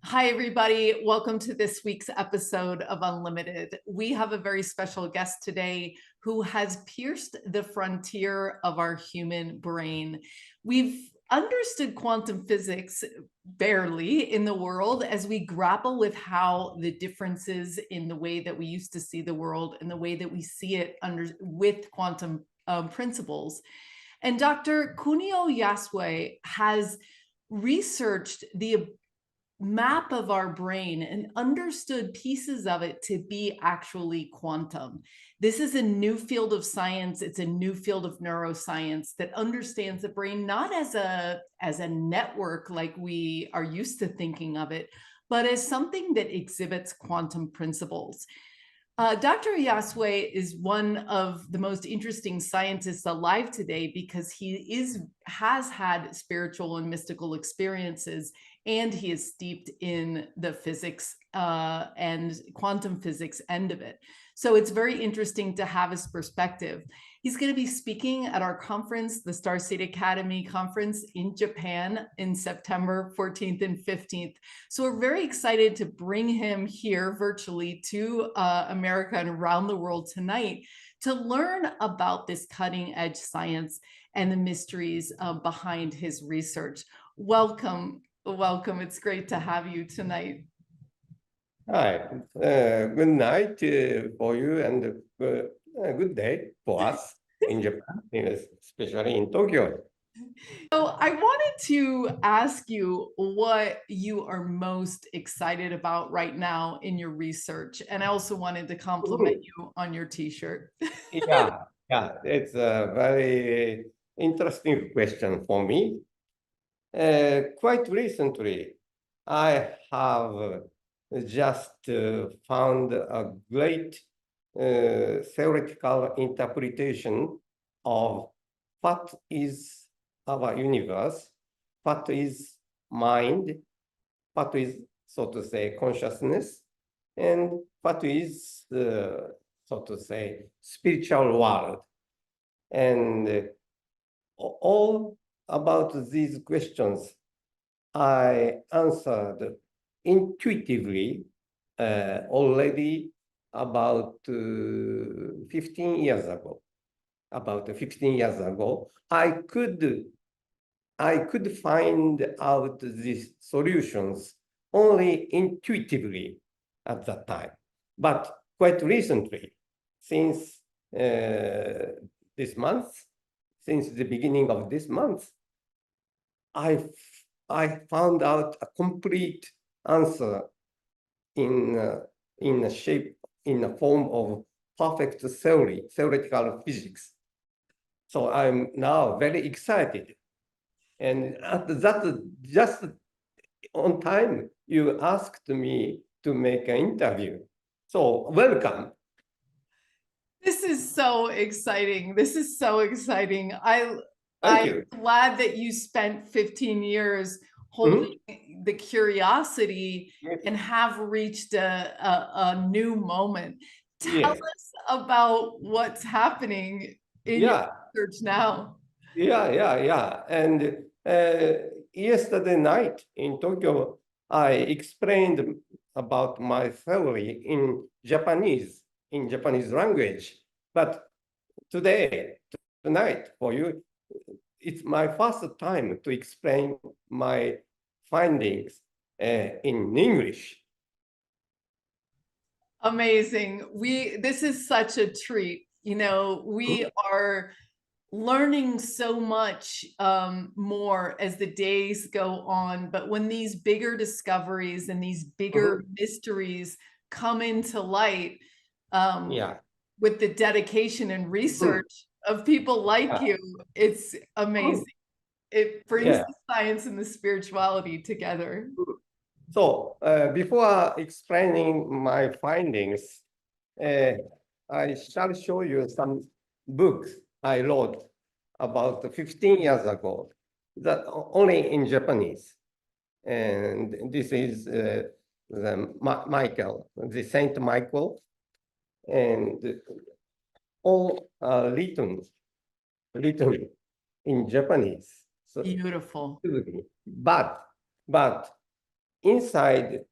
Hi, everybody. Welcome to this week's episode of Unlimited. We have a very special guest today who has pierced the frontier of our human brain. We've understood quantum physics barely in the world as we grapple with how the differences in the way that we used to see the world and the way that we see it with quantum principles. And Dr. Kunio Yasue has researched the map of our brain and understood pieces of it to be actually quantum. This is a new field of science. It's a new field of neuroscience that understands the brain not as a network like we are used to thinking of it, but as something that exhibits quantum principles. Dr. Yasue is one of the most interesting scientists alive today because has had spiritual and mystical experiences, and he is steeped in the physics and quantum physics end of it. So it's very interesting to have his perspective. He's going to be speaking at our conference, the Starseed Academy conference in Japan in September 14th and 15th. So we're very excited to bring him here virtually to America and around the world tonight to learn about this cutting edge science and the mysteries behind his research. Welcome. Welcome. It's great to have you tonight. Hi, good night for you and good day for us in Japan, especially in Tokyo. So I wanted to ask you what you are most excited about right now in your research. And I also wanted to compliment you on your t-shirt. Yeah, it's a very interesting question for me. Quite recently, I have just found a great theoretical interpretation of what is our universe, what is mind, what is, so to say, consciousness, and what is, so to say, spiritual world. And all about these questions I answered intuitively already about 15 years ago. About 15 years ago, I could find out these solutions only intuitively at that time. But quite recently, since this month, since the beginning of this month, I found out a complete answer in a shape, in a form of perfect theory, theoretical physics. So I'm now very excited. And that just on time, you asked me to make an interview. So welcome. This is so exciting. This is so exciting. I'm glad that you spent 15 years holding the curiosity and have reached a new moment. Tell us about what's happening in your research now. Yeah. And yesterday night in Tokyo, I explained about my theory in Japanese language. But tonight for you, it's my first time to explain my findings in English. Amazing. This is such a treat. We are learning so much more as the days go on. But when these bigger discoveries and these bigger mysteries come into light, with the dedication and research of people like you, it's amazing. It brings the science and the spirituality together. So before explaining my findings, I shall show you some books I wrote about 15 years ago, that only in Japanese. And this is the Saint Michael, and all written in Japanese. So beautiful. But inside,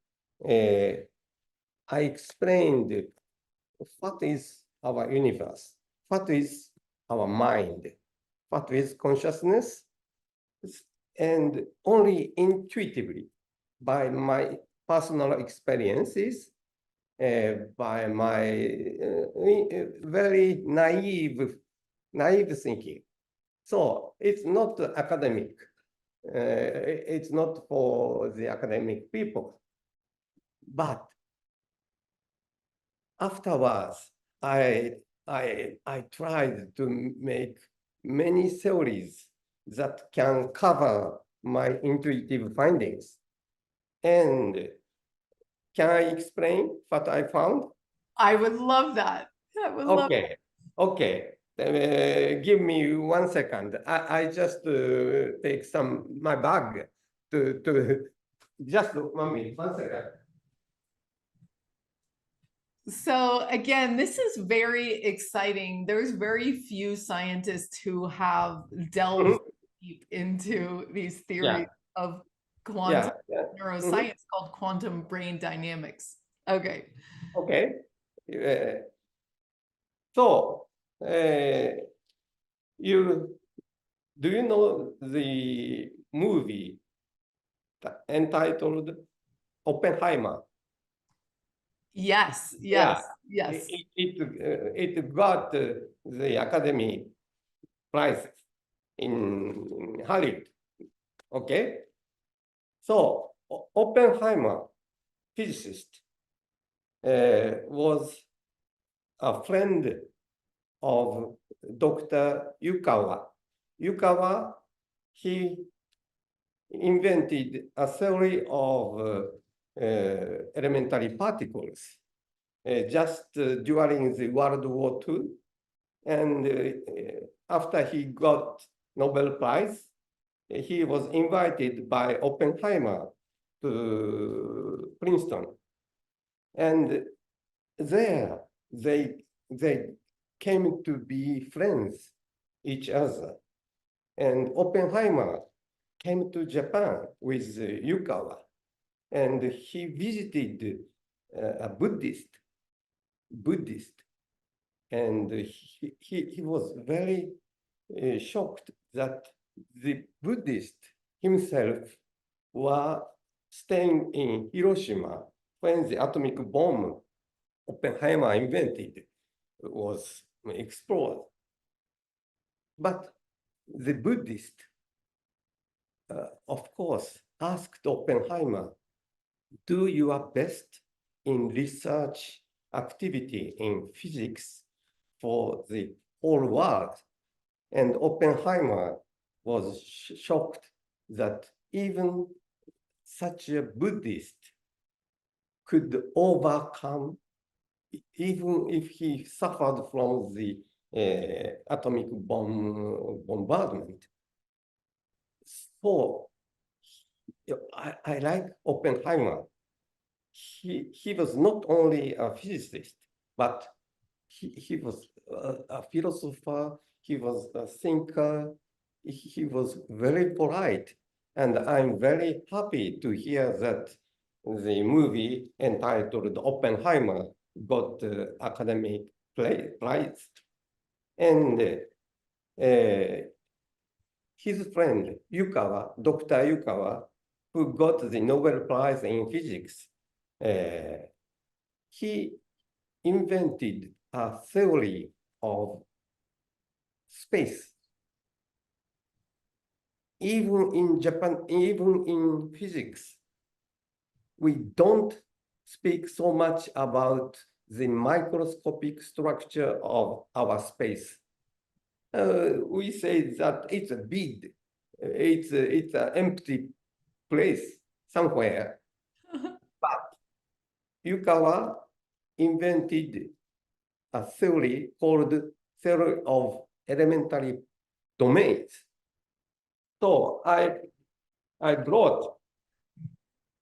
I explained what is our universe, what is our mind, what is consciousness, and only intuitively by my personal experiences, by my very naive thinking. So it's not academic. It's not for the academic people. But afterwards, I tried to make many theories that can cover my intuitive findings. And can I explain what I found? I would love that. I would love Okay, okay. Give me 1 second. I just take my bag to just 1 minute, 1 second. So again, this is very exciting. There's very few scientists who have delved deep into these theories of quantum neuroscience called quantum brain dynamics. Okay. Okay. So, do you know the movie entitled Oppenheimer? Yes, Yeah, yes. it got the Academy Prize in Hollywood. Okay, so Oppenheimer, physicist, was a friend of Dr. Yukawa. Yukawa, he invented a theory of elementary particles just during the World War II. And after he got Nobel Prize, he was invited by Oppenheimer to Princeton. And there they came to be friends each other. And Oppenheimer came to Japan with Yukawa, and he visited a Buddhist, and he was very shocked that the Buddhist himself were staying in Hiroshima when the atomic bomb Oppenheimer invented was explored. But the Buddhist, of course, asked Oppenheimer, do your best in research activity in physics for the whole world. And Oppenheimer was shocked that even such a Buddhist could overcome, even if he suffered from the atomic bomb bombardment. So I like Oppenheimer. He was not only a physicist, but he was a philosopher, he was a thinker, he was very polite. And I'm very happy to hear that the movie entitled Oppenheimer got the Academic Prize. And his friend, Yukawa, Dr. Yukawa, who got the Nobel Prize in Physics, he invented a theory of space. Even in Japan, even in physics, we don't speak so much about the microscopic structure of our space. We say that it's a bead, it's an empty place somewhere. But Yukawa invented a theory called theory of elementary domains. So I brought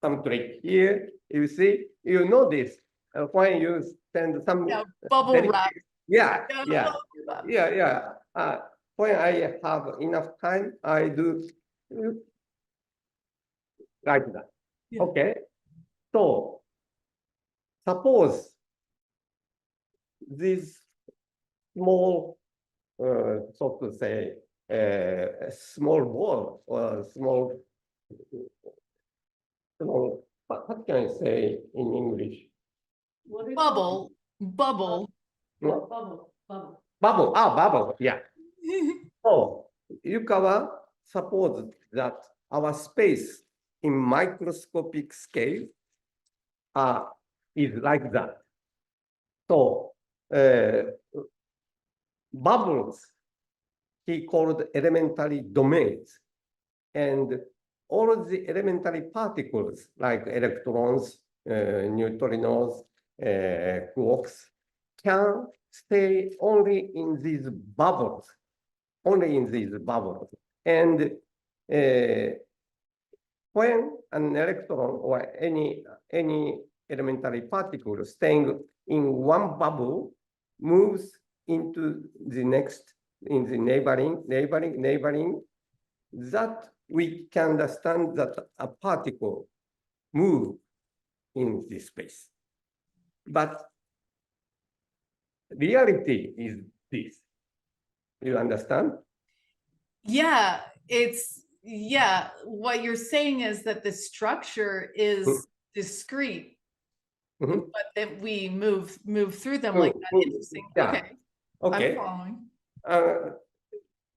some trick here. You see, you know this when you spend some bubble wrap. Yeah. When I have enough time, I do like that. Yeah. Okay. So suppose this small, so to say, small ball or what can I say in English? Bubble, bubble. Bubble, yeah. So, Yukawa supposed that our space in microscopic scale is like that. So, bubbles he called elementary domains. And all of the elementary particles like electrons, neutrinos, quarks can stay only in these bubbles, And when an electron or any elementary particle staying in one bubble moves into the next, in the neighboring, that we can understand that a particle move in this space. But reality is this. You understand? Yeah, what you're saying is that the structure is discrete, Mhm. but that we move through them like that. Interesting. Yeah. Okay. Okay. I'm following.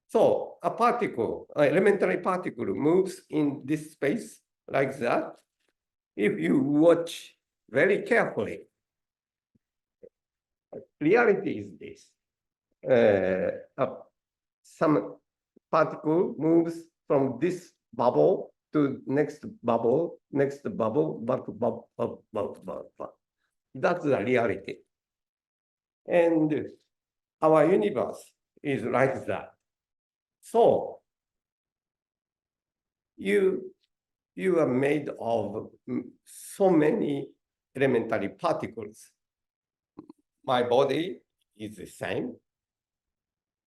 So a particle, an elementary particle moves in this space like that. If you watch very carefully, reality is this. Some particle moves from this bubble to next bubble, back to bubble. That's the reality. And our universe is like that. So you are made of so many elementary particles. My body is the same.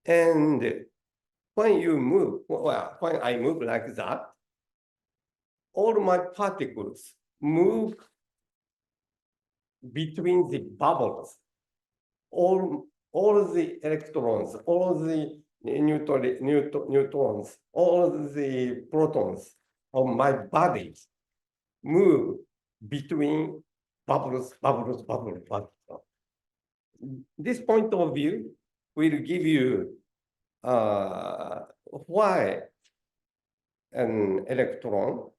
And when you move, well, when I move like that, all my particles move between the bubbles. All the electrons, all the neutrons, all the protons of my body move between bubbles. This point of view will give you why an electron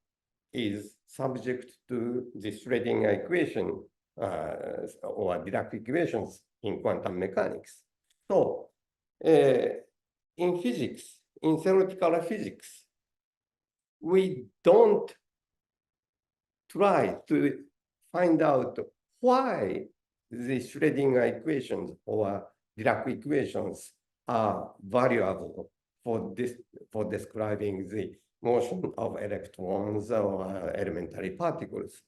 is subject to the Schrödinger equation or Dirac equations in quantum mechanics. So in physics, in theoretical physics, we don't try to find out why the Schrödinger equations or Dirac equations are valuable for describing the motion of electrons or elementary particles.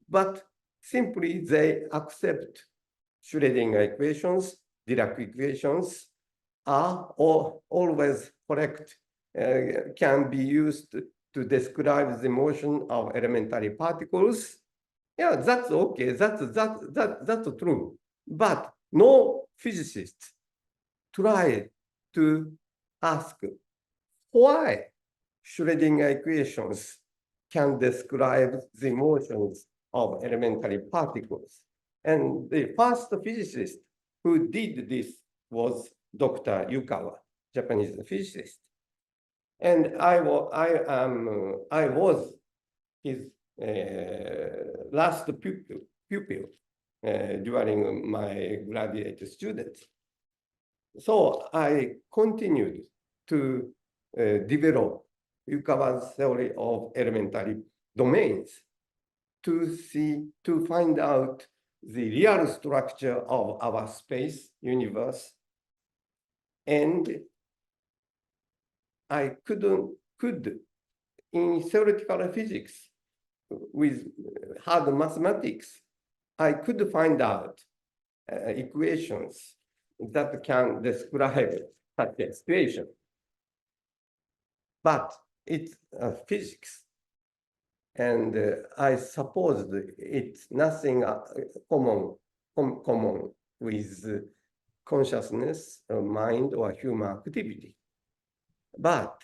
But simply they accept Schrödinger equations, Dirac equations are always correct, can be used to describe the motion of elementary particles. Yeah, that's okay. That's true. But no physicist tried to ask why Schrödinger equations can describe the motions of elementary particles. And the first physicist who did this was Dr. Yukawa, Japanese physicist. And I was his last pupil during my graduate student. So I continued to develop Yukawa's theory of elementary domains to find out the real structure of our space universe. And I could in theoretical physics with hard mathematics, I could find out equations that can describe such a situation. But it's physics. And I supposed it's nothing common with consciousness, mind, or human activity. But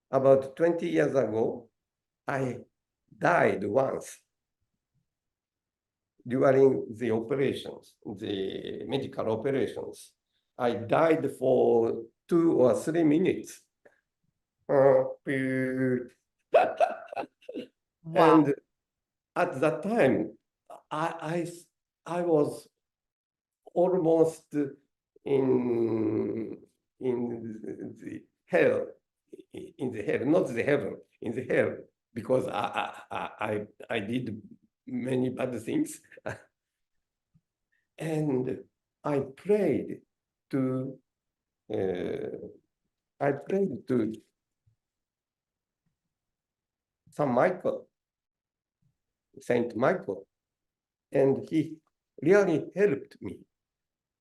about 20 years ago, I died once during the operations, the medical operations. I died for 2 or 3 minutes. Wow. And at that time, I was almost in the hell, not the heaven, in the hell, because I did many bad things. And I prayed to Saint Michael, and he really helped me,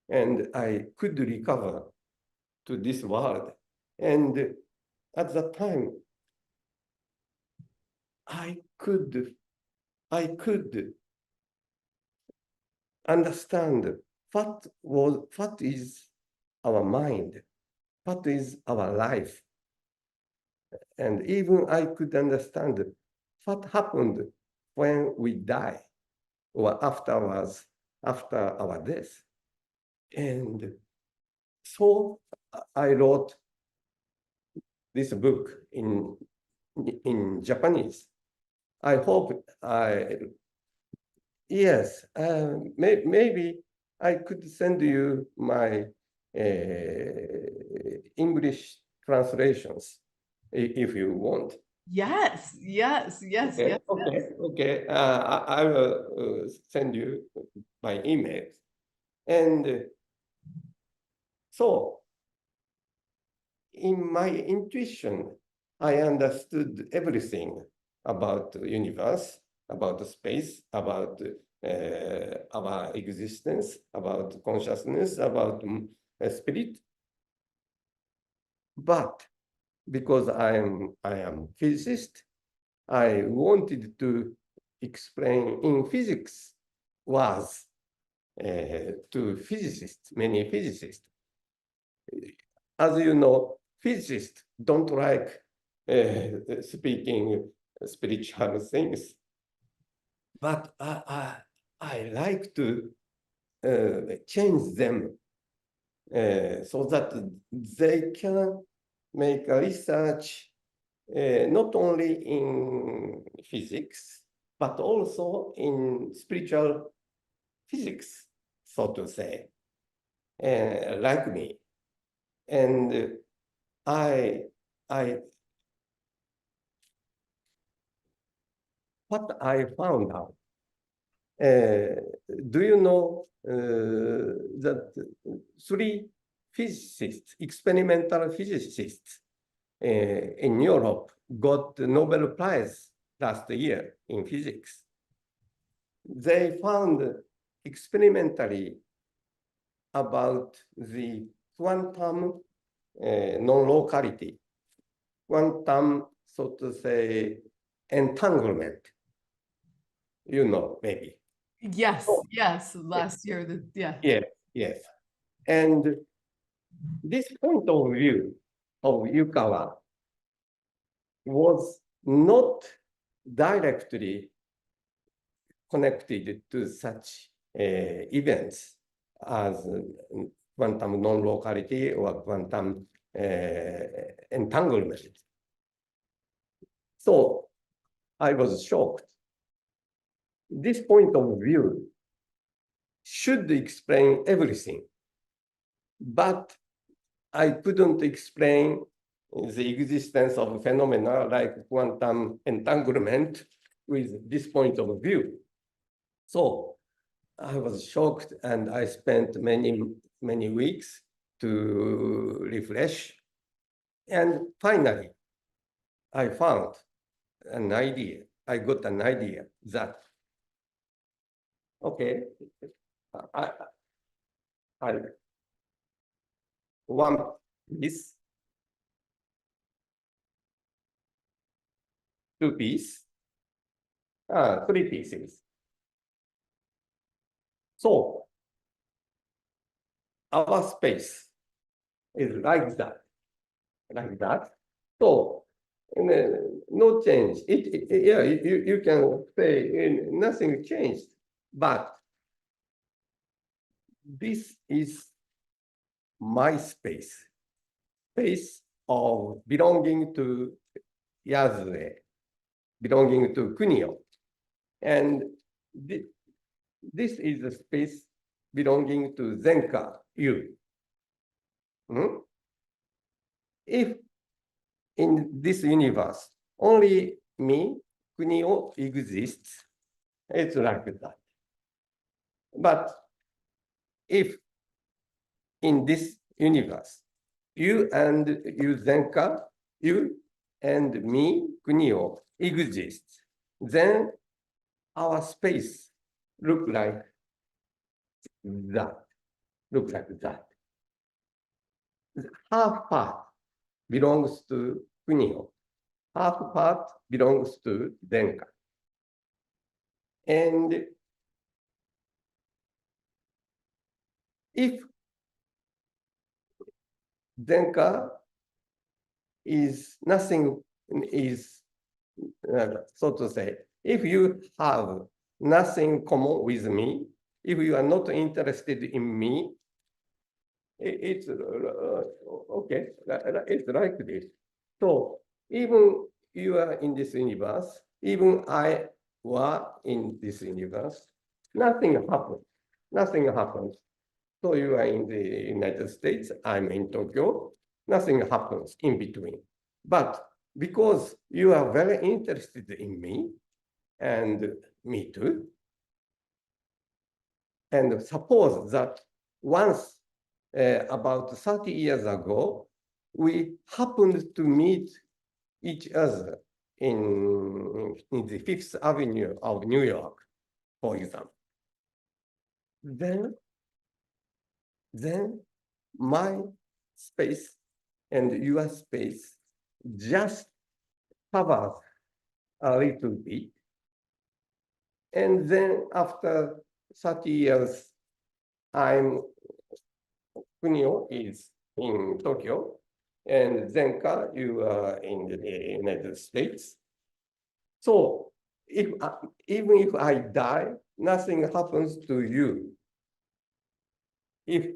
and I could recover to this world. And at that time, I could understand what is our mind, what is our life. And even I could understand what happened when we die or afterwards, after our death. And so I wrote this book in Japanese. I hope yes, maybe I could send you my English translations if you want. Yes, yes, yes, Okay, yes, okay, yes. okay. I will send you by email. And so, in my intuition, I understood everything about the universe, about the space, about our existence, about consciousness, about spirit. But because I am physicist, I wanted to explain in physics was to physicists, many physicists. As you know, physicists don't like speaking spiritual things, but I like to change them so that they can make a research not only in physics, but also in spiritual physics, so to say, like me. And I, what I found out, do you know that 3 physicists, experimental physicists in Europe got the Nobel Prize last year in physics? They found experimentally about the quantum non-locality, quantum, so to say, entanglement. You know, maybe. Yes, yes, last year, yeah. Yes, yes. And this point of view of Yukawa was not directly connected to such events as quantum non-locality or quantum entanglement. So I was shocked. This point of view should explain everything, but I couldn't explain the existence of phenomena like quantum entanglement with this point of view. So I was shocked, and I spent many weeks to refresh. And finally, I found an idea. I got an idea that, okay, I one piece, 2 piece, Three pieces. So our space is like that, like that. So no change. Yeah, you can say nothing changed, but this is my space of belonging to Yasue, belonging to Kunio. And this is the space belonging to Zenka, you. If in this universe only me, Kunio, exists, it's like that. But if in this universe, you and you Zenka, you and me, Kunio, exists, then our space look like that, look like that. Half part belongs to Kunio, half part belongs to Zenka. And if Zenka is nothing, is so to say, if you have nothing common with me, if you are not interested in me, it's okay, it's like this. So even you are in this universe, even I were in this universe, nothing happens. Nothing happens. So you are in the United States, I'm in Tokyo, nothing happens in between. But because you are very interested in me, and me too, and suppose that once about 30 years ago, we happened to meet each other in the Fifth Avenue of New York, for example. Then my space and your space just covers a little bit. And then after 30 years, Kunio is in Tokyo, and Zenka, you are in the United States. So even if I die, nothing happens to you. If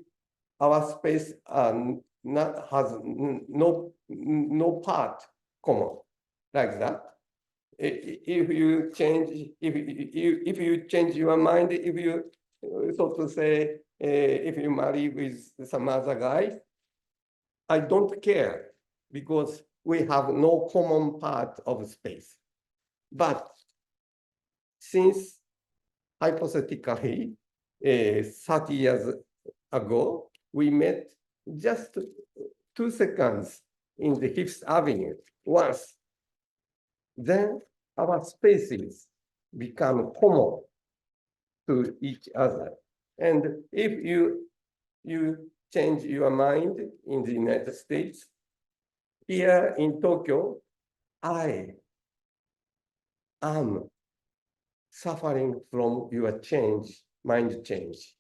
our space has no part common like that. If you change, if you change your mind, if you so to say, if you marry with some other guy, I don't care because we have no common part of space. But since hypothetically 30 years ago, we met just 2 seconds in the Fifth Avenue once. Then our spaces become common to each other. And if you change your mind in the United States, here in Tokyo, I am suffering from your change, mind change.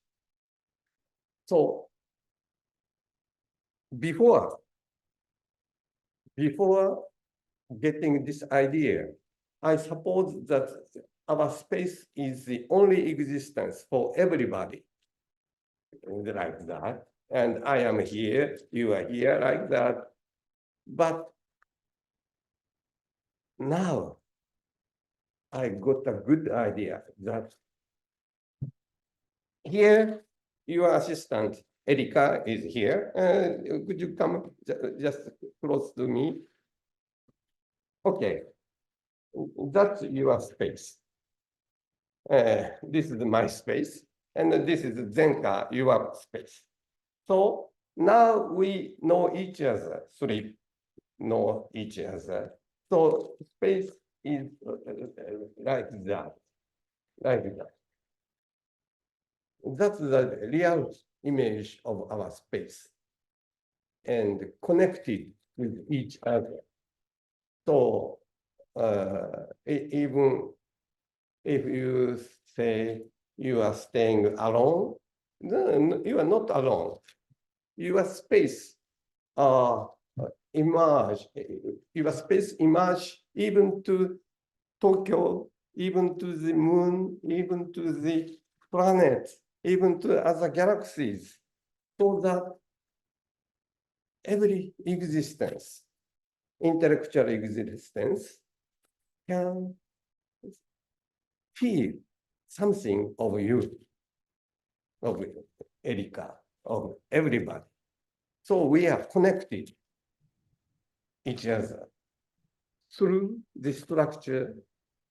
So before getting this idea, I suppose that our space is the only existence for everybody, like that. And I am here, you are here, like that. But now I got a good idea that here, your assistant, Erika, is here. Could you come just close to me? Okay, that's your space. This is my space, and this is Zenka, your space. So now we know each other, three know each other. So space is like that, like that. That's the real image of our space and connected with each other. So even if you say you are staying alone, then you are not alone. Your space emerge, your space emerge even to Tokyo, even to the moon, even to the planet, even to other galaxies, so that every existence, intellectual existence, can feel something of you, of Erika, of everybody. So we are connected each other through the structure,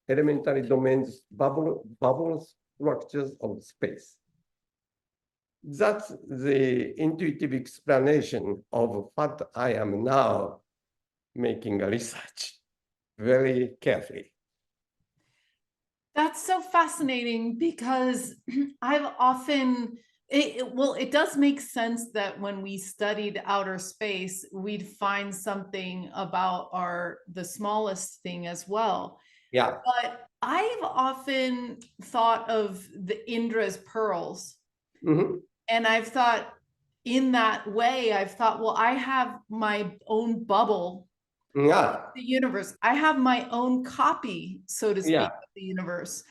elementary domains, bubble structures of space. That's the intuitive explanation of what I am now making a research very carefully. That's so fascinating because I've often, it does make sense that when we studied outer space, we'd find something about the smallest thing as well. Yeah. But I've often thought of the Indra's pearls. Mhm. And I've thought in that way, I've thought, well, I have my own bubble, Yeah. the universe. I have my own copy, so to speak, Yeah. of the universe.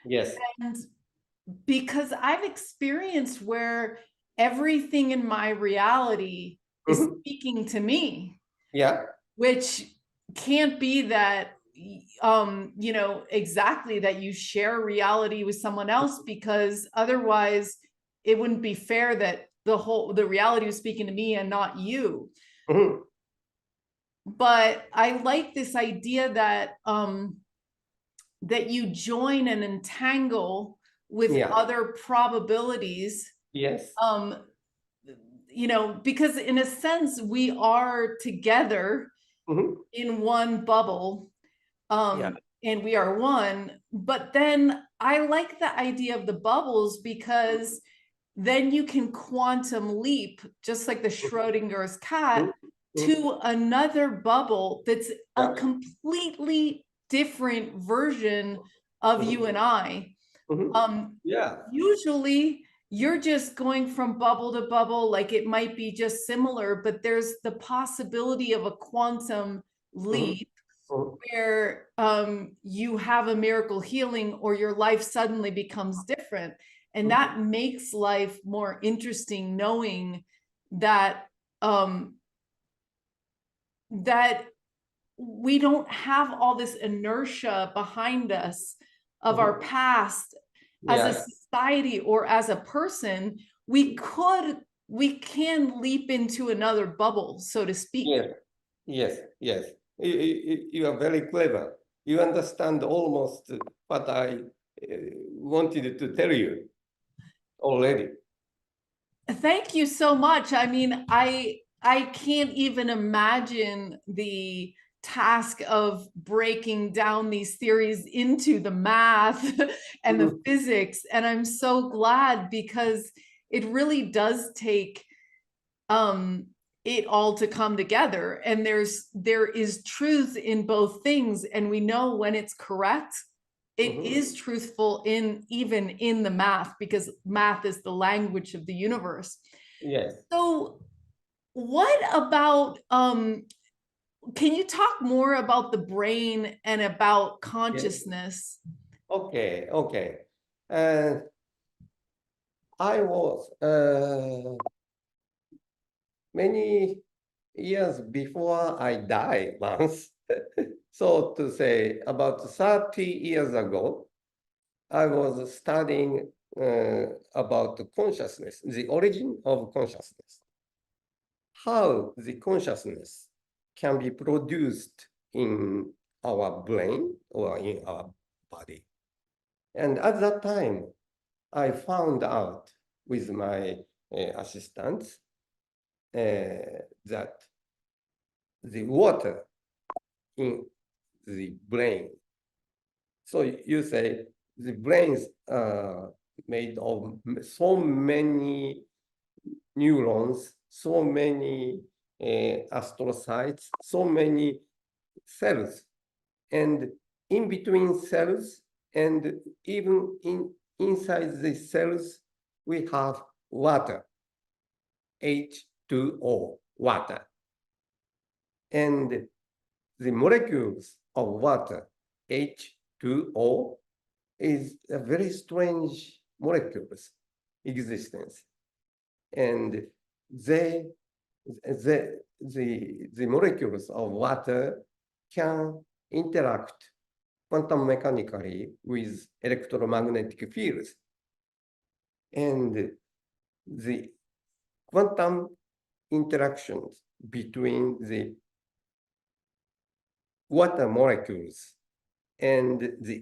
Yes. And because I've experienced where everything in my reality is Mhm. speaking to me, Yeah. which can't be that exactly that you share reality with someone else, because otherwise it wouldn't be fair that the reality was speaking to me and not you. Mhm. But I like this idea that you join and entangle with Yeah. other probabilities, Yes. because in a sense we are together Mhm. in one bubble, Yeah. and we are one. But then I like the idea of the bubbles, because then you can quantum leap, just like the Schrodinger's cat, Mhm. to another bubble that's a Yeah. completely different version of you and I. Mhm. Yeah. Usually you're just going from bubble to bubble, like it might be just similar, but there's the possibility of a quantum Mhm. leap Mhm. where you have a miracle healing, or your life suddenly becomes different. And that makes life more interesting, knowing that that we don't have all this inertia behind us of our past as a Yeah. society or as a person. We can leap into another bubble, so to speak. Yes. Yes. Yes. You are very clever. You understand almost what I wanted to tell you already. Thank you so much. I mean, I can't even imagine the task of breaking down these theories into the math and the physics. And I'm so glad, because it really does take it all to come together. And there is truth in both things. And we know when it's correct, it is truthful even in the math, because math is the language of the universe. Yes. So what about can you talk more about the brain and about Yes. consciousness? Okay. Okay. And I was many years before I died once. So to say, about 30 years ago, I was studying about consciousness, the origin of consciousness, how the consciousness can be produced in our brain or in our body. And at that time, I found out with my assistants that the water in the brain. So you say the brains are made of so many neurons, so many astrocytes, so many cells. And in between cells And even inside the cells, we have water, H2O, water. And the molecules of water, H2O, is a very strange molecules existence. And the molecules of water can interact quantum mechanically with electromagnetic fields. And the quantum interactions between the water molecules and the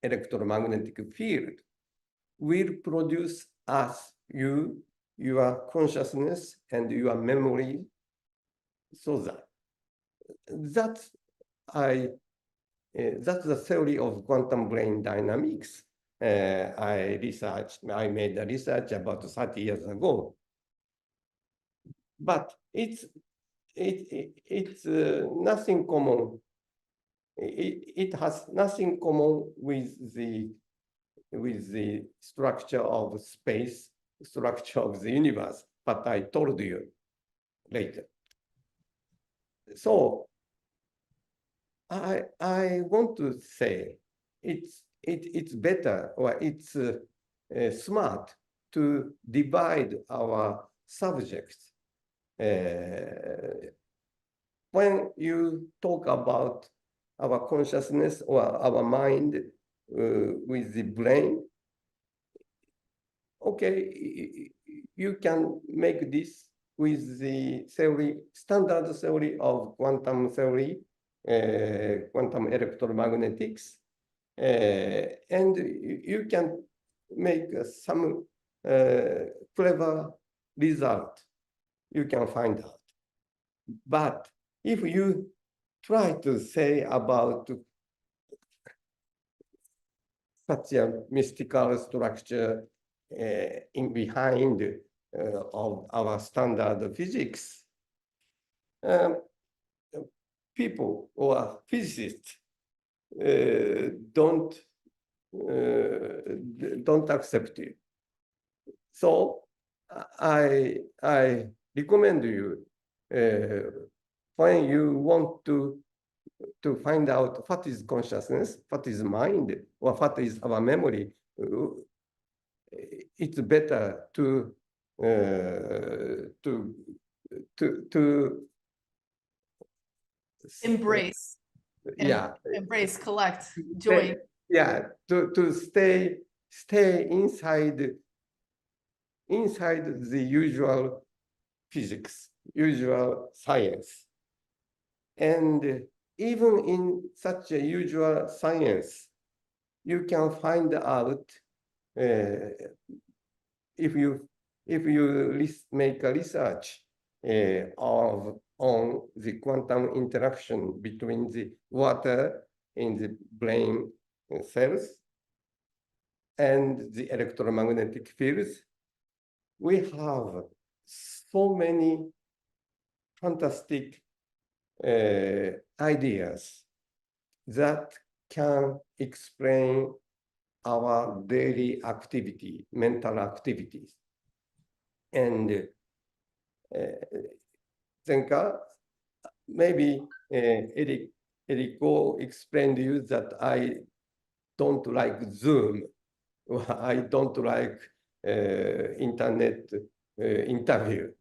electromagnetic field will produce as your consciousness and your memory. So that's the theory of quantum brain dynamics. I made a research about 30 years ago. But it's nothing common. It has nothing common with the structure of space, structure of the universe, but I told you later. So I want to say it's better, or it's smart to divide our subjects. When you talk about our consciousness or our mind with the brain, okay, you can make this with the theory, standard theory of quantum theory, quantum electromagnetics, and you can make some clever result you can find out. But if you try to say about such a mystical structure in behind of our standard physics, people or physicists don't accept it. So I recommend you when you want to find out what is consciousness, what is mind, or what is our memory, it's better to embrace, yeah, embrace, collect, join. Yeah, to stay inside the usual physics, usual science. And even in such a usual science, you can find out if you make a research on the quantum interaction between the water in the brain cells and the electromagnetic fields, we have so many fantastic ideas that can explain our daily activity, mental activities. And Zenka, maybe Eriko explained to you that I don't like Zoom. I don't like internet interview.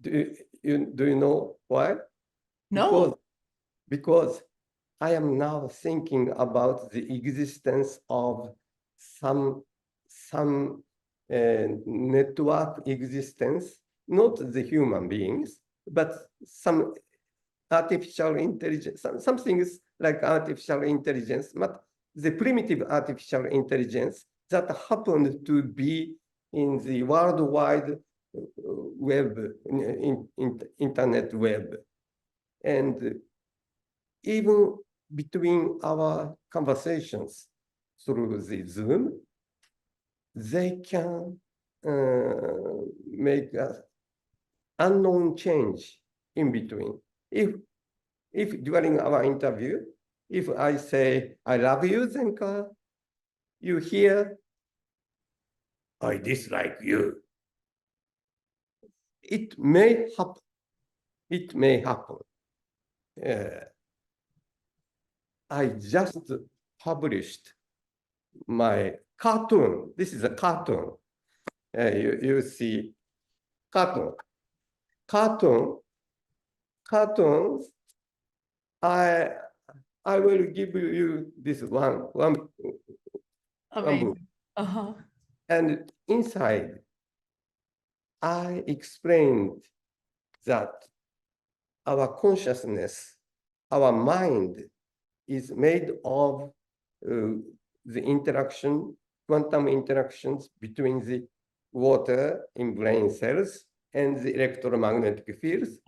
Do you know why? No. Because I am now thinking about the existence of some network existence, not the human beings, but some artificial intelligence, some things like artificial intelligence, but the primitive artificial intelligence that happened to be in the worldwide web, internet web. And even between our conversations through the Zoom, they can make an unknown change in between. If during our interview, if I say, I love you, Zenka, you hear, I dislike you. It may happen. It may happen. I just published my cartoon. This is a cartoon. You see, cartoons. I will give you this one book. Amazing. Uh-huh. And inside, I explained that our consciousness, our mind is made of the interaction, quantum interactions between the water in brain cells and the electromagnetic fields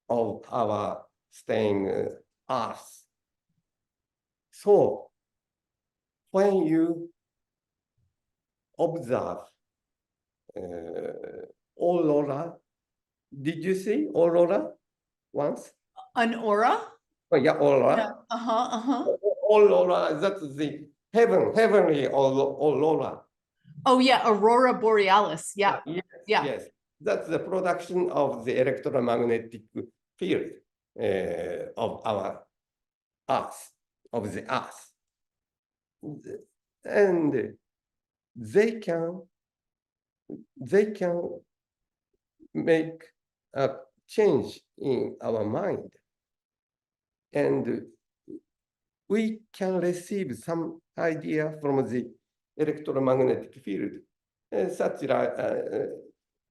of our staying Earth. So when you observe aurora, did you see aurora once? An aura? Oh, yeah, aurora. Yeah. Uh-huh. Uh-huh. Aurora, that's the heavenly aurora. Oh yeah, aurora borealis. Yeah. Yes, Yeah. yes. That's the production of the electromagnetic field of our Earth, of the Earth. And they can make a change in our mind. And we can receive some idea from the electromagnetic field, such like,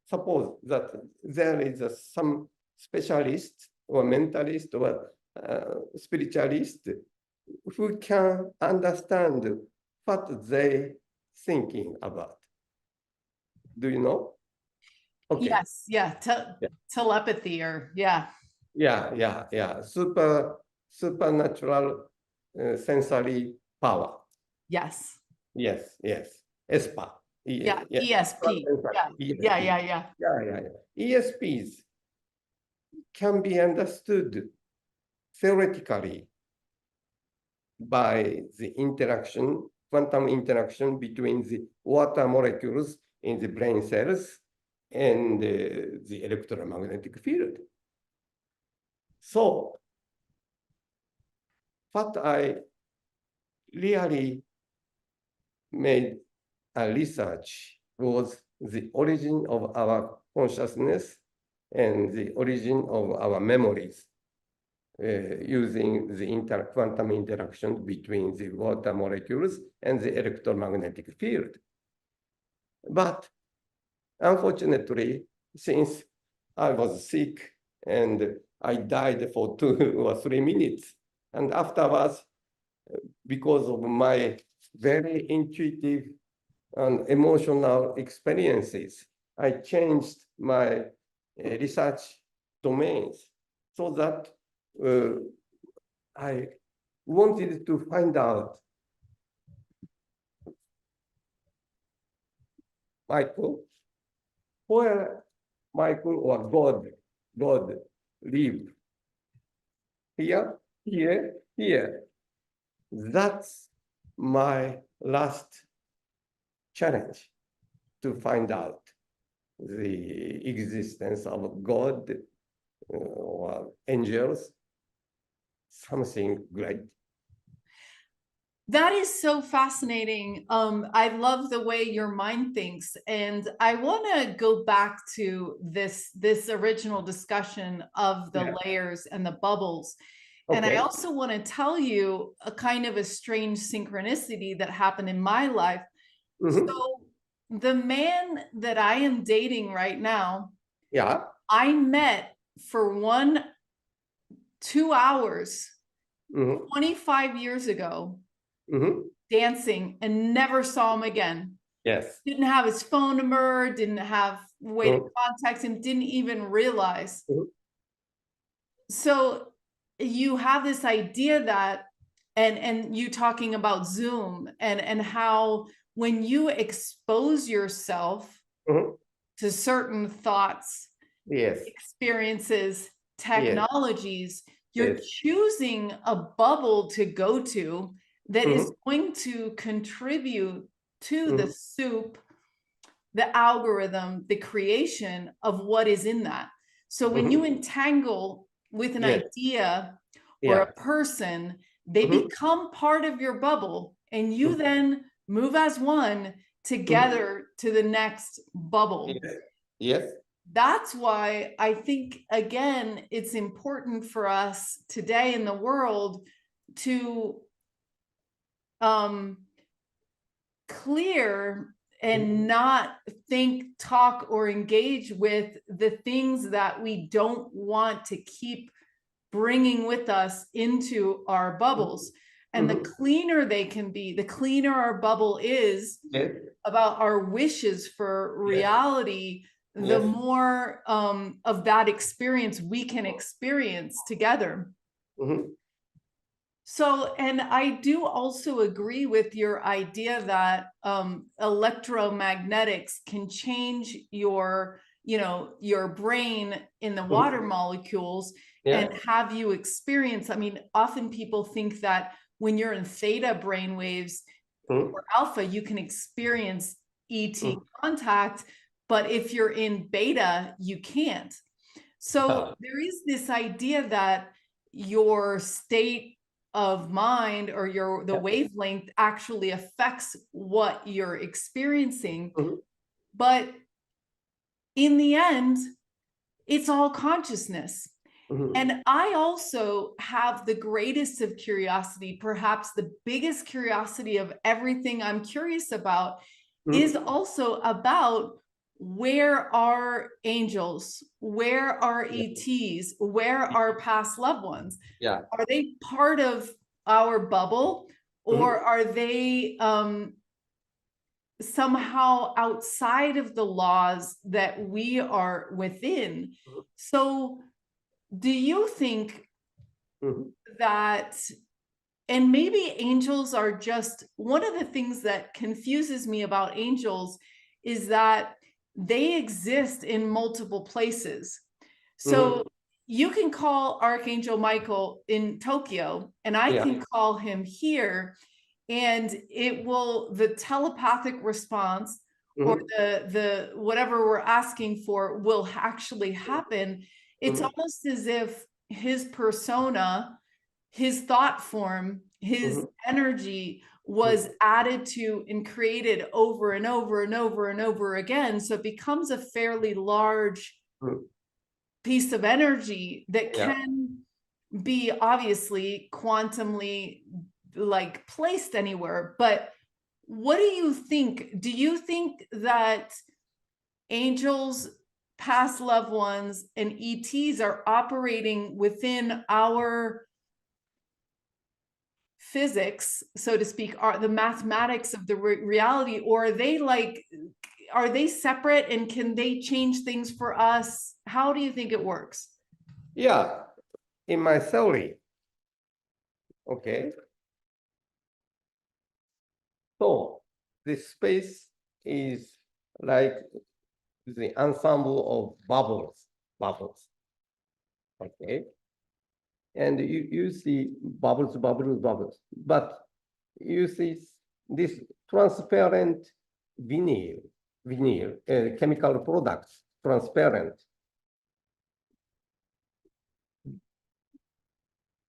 suppose that there is some specialist or mentalist or spiritualist who can understand what they thinking about. Do you know? Okay. Yes. Yeah. Telepathy or yeah. Yeah. Supernatural sensory power. Yes. Yes. ESPA. Yeah. Yes. ESP. Yeah. ESPs can be understood theoretically by the interaction, quantum interaction between the water molecules in the brain cells and the electromagnetic field. So what I really made a research was the origin of our consciousness and the origin of our memories using the quantum interaction between the water molecules and the electromagnetic field. But unfortunately, since I was sick and I died for 2 or 3 minutes, and afterwards, because of my very intuitive and emotional experiences, I changed my research domains so that I wanted to find out, Michael, where Michael or God live. Here. That's my last challenge, to find out the existence of God or angels, something great. That is so fascinating. I love the way your mind thinks, and I want to go back to this original discussion of the layers and the bubbles. And I also want to tell you a kind of a strange synchronicity that happened in my life. So the man that I am dating right now, I met for 2 hours 25 years ago, dancing, and never saw him again. Yes. Didn't have his phone number, didn't have a way to contact him, didn't even realize. So you have this idea that, and you talking about Zoom and how when you expose yourself to certain thoughts, experiences, technologies, You're Yes. choosing a bubble to go to that is Mhm. going to contribute to the Mhm. soup, the algorithm, the creation of what is in that. So when you Mhm. entangle with an Yes. idea or Yeah. a person, they Mhm. become part of your bubble, and you Mhm. then move as one Mhm. together to the next bubble. Yes. Yes. That's why I think, again, it's important for us today in the world to clear and not think, talk, or engage with the things that we don't want to keep bringing with us into our bubbles. And the Mhm. cleaner they can be, the cleaner our bubble is Yes. about our wishes for Yes. reality, the Yes. more of that experience we can experience together. Mhm. So, and I do also agree with your idea that electromagnetics can change your, your brain in the Mhm. water molecules and Yeah. have you experience. I mean, often people think that when you're in theta brain waves Mhm. or alpha, you can experience ET Mhm. contact, but if you're in beta, you can't. So Ah. there is this idea that your state of mind or the Yeah. wavelength actually affects what you're experiencing. Mhm. But in the end, it's all consciousness. Mhm. And I also have the greatest of curiosity, perhaps the biggest curiosity of everything I'm curious about is Mhm. also about where are angels? Where are Yeah. ETs? Where are past loved ones? Yeah. Are they part of our bubble, or Mhm. are they somehow outside of the laws that we are within? Mhm. So, do you think Mhm. that, and maybe angels are just one of the things that confuses me about angels is that they exist in multiple places. Mhm. So you can call Archangel Michael in Tokyo, and I Yeah. can call him here, and it will, the telepathic response or Mhm. the whatever we're asking for will actually happen. It's Mhm. almost as if his persona, his thought form, his Mhm. energy was Mhm. added to and created over and over and over and over again. So it becomes a fairly large Mhm. piece of energy that Yeah. can be obviously quantumly like placed anywhere. But what do you think? Do you think that angels, past loved ones, and ETs are operating within our physics, so to speak, are the mathematics of the reality, or are they like, are they separate and can they change things for us? How do you think it works? Yeah. In my theory, okay. So this space is like the ensemble of bubbles. Okay. And you see bubbles. But you see this transparent chemical products, transparent.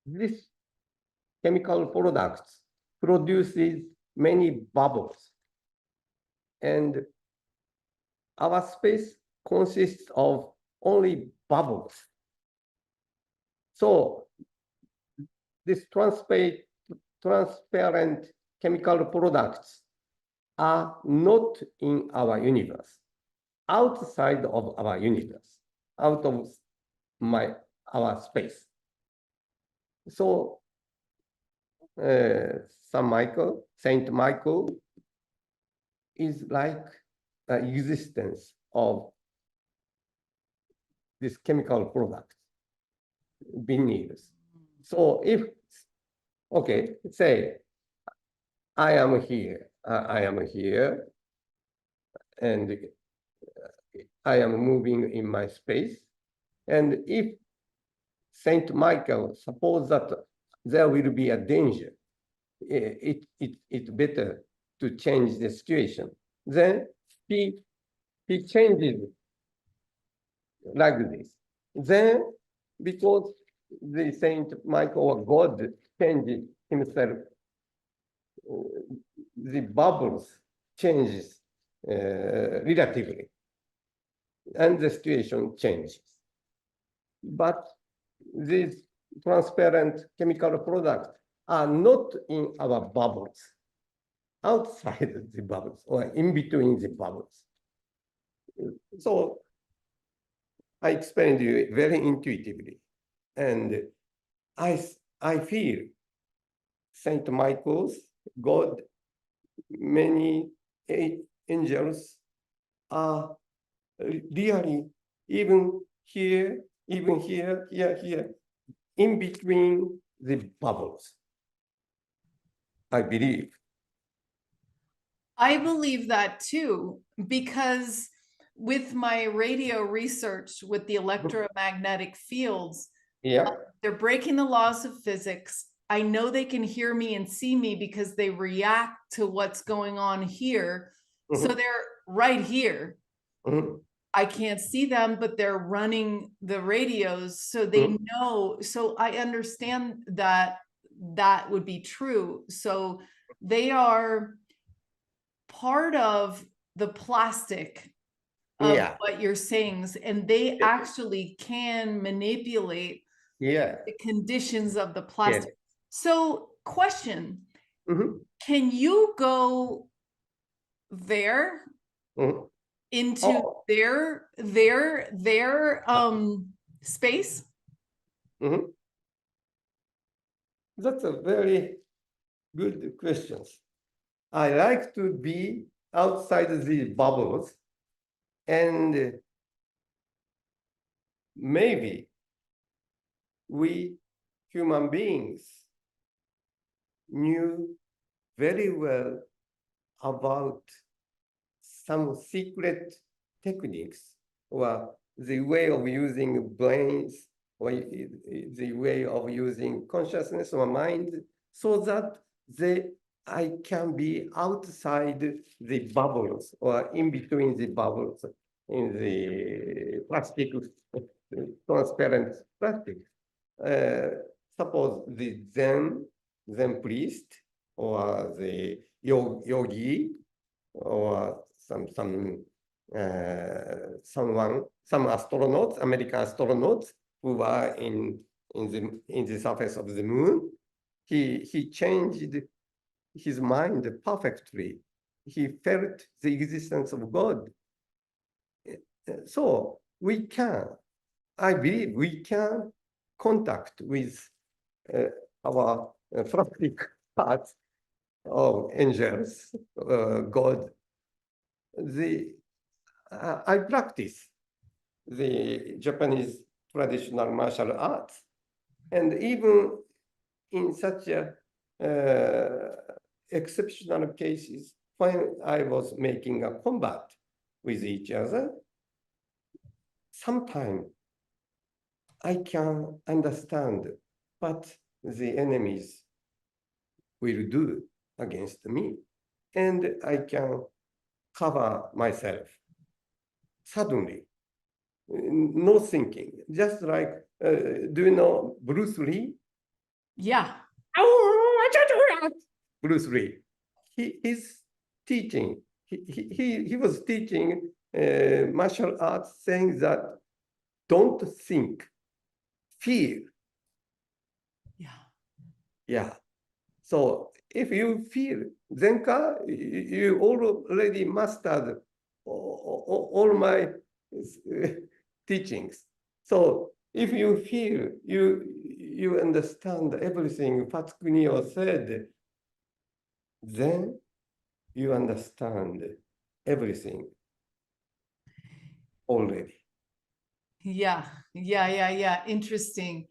This chemical products produces many bubbles. And our space consists of only bubbles. So this transparent chemical products are not in our universe, outside of our universe, out of our space. So Saint Michael is like the existence of this chemical product beneath. So if, okay, say I am here, and I am moving in my space. And if Saint Michael, suppose that there will be a danger. It's better to change the situation. Then he changes like this. Then, because the Saint Michael or God changes himself, the bubbles changes relatively, and the situation changes. But these transparent chemical products are not in our bubbles, outside the bubbles or in between the bubbles. So I explained to you very intuitively, and I feel Saint Michael's, God, many angels are really even here, here, in between the bubbles. I believe. I believe that too, because with my radio research with the electromagnetic fields, Yeah. they're breaking the laws of physics. I know they can hear me and see me because they react to what's going on here. So they're right here. I can't see them, but they're running the radios, so they know. So I understand that that would be true. So they are part of the plastic of what you're saying, and they actually can manipulate the conditions of the plastic. So question, can you go there into their space? That's a very good question. I like to be outside the bubbles, and maybe we human beings knew very well about some secret techniques or the way of using brains or the way of using consciousness or mind, so that I can be outside the bubbles or in between the bubbles in the plastic, transparent plastic. Suppose the Zen priest or the yogi or some astronauts, American astronauts who are in the surface of the moon. He changed his mind perfectly. He felt the existence of God. So we can, I believe we can contact with our plastic parts of angels, God. I practice the Japanese traditional martial arts, and even in such exceptional cases, when I was making a combat with each other, sometimes I can understand what the enemies will do against me, and I can cover myself suddenly, no thinking, just like, do you know Bruce Lee? Yeah. Bruce Lee, he is teaching, he was teaching martial arts, saying that don't think, feel. Yeah. So if you feel Zenka, you already mastered all my teachings. So if you feel, you understand everything what Kunio said, then you understand everything already. Yeah. Interesting.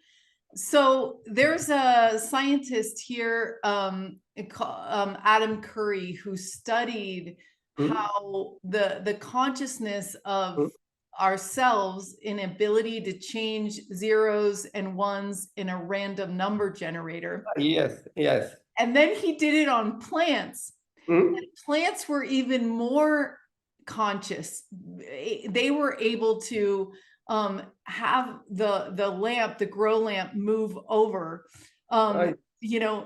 So there's a scientist here, Adam Curry, who studied how the consciousness of ourselves an ability to change zeros and ones in a random number generator. Yes, yes. And then he did it on plants. Hmm? Plants were even more conscious. They were able to have the lamp, the grow lamp, move over, I,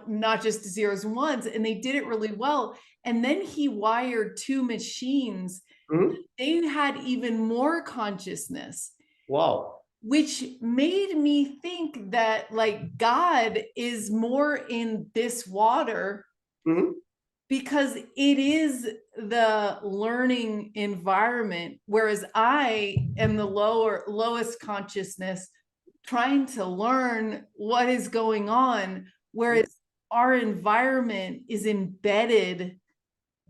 not just zeros and ones, and they did it really well. And then he wired two machines. hmm? They had even more consciousness, Wow. which made me think that like God is more in this water Hmm? because it is the learning environment, whereas I am the lowest consciousness trying to learn what is going on, whereas our environment is embedded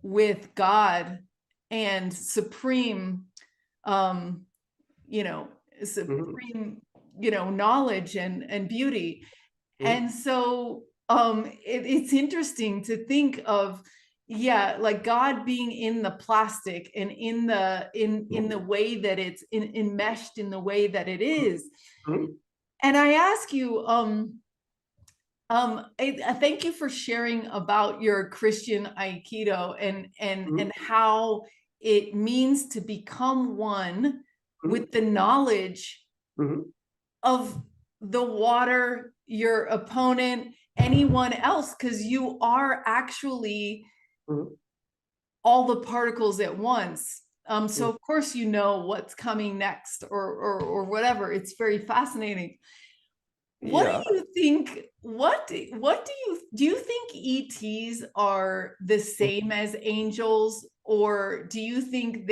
with God and supreme you know Hmm? supreme knowledge and beauty. Hmm? And so it's interesting to think of, yeah, like God being in the plastic and in the way that it's enmeshed in the way that it is. Hmm? And I ask you, I thank you for sharing about your Christian Aikido and how it means to become one with the knowledge Hmm? of the water, your opponent, anyone else, because you are actually Hmm? all the particles at once. So Hmm? of course you know what's coming next or whatever. It's very fascinating. What Yeah. do you think? Do you think ETs are the same as angels, or do you think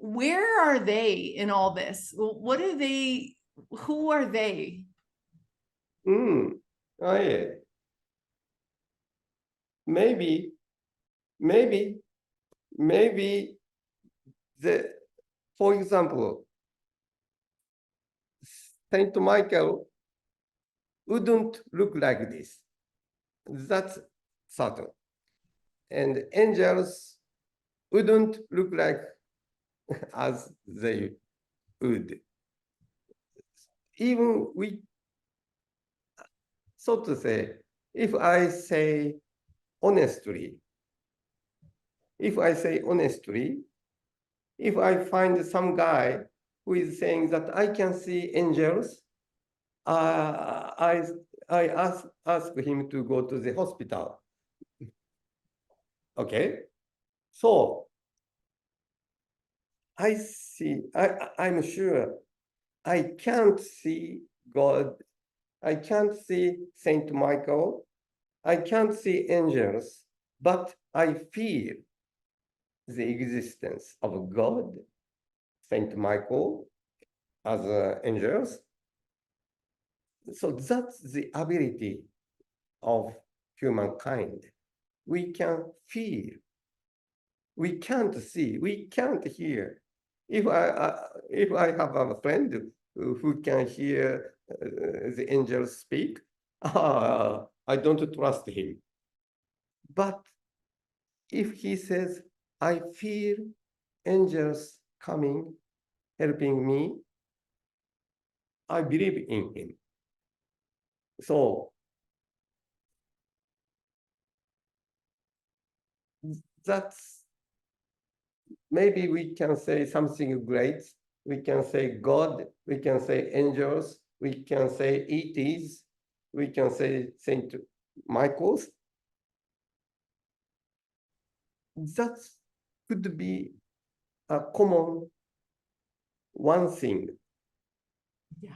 where are they in all this? What are they? Who are they? Mm. Oh, yeah. Maybe, maybe, maybe the, for example, Saint Michael wouldn't look like this. That's certain. And angels wouldn't look like as they would. Even we, so to say, if I say honestly, if I say honestly, if I find some guy who is saying that I can see angels, I I ask him to go to the hospital. Okay, so I see. I'm sure I can't see God. I can't see Saint Michael. I can't see angels, but I feel the existence of God, Saint Michael, as angels. So that's the ability of humankind. We can feel. We can't see. We can't hear. If I have a friend who can hear the angels speak, I don't trust him. But if he says, I feel angels coming, helping me, I believe in him. So that's maybe we can say something great. We can say God, we can say angels, we can say ETs, we can say Saint Michael's. That could be a common one thing Yeah.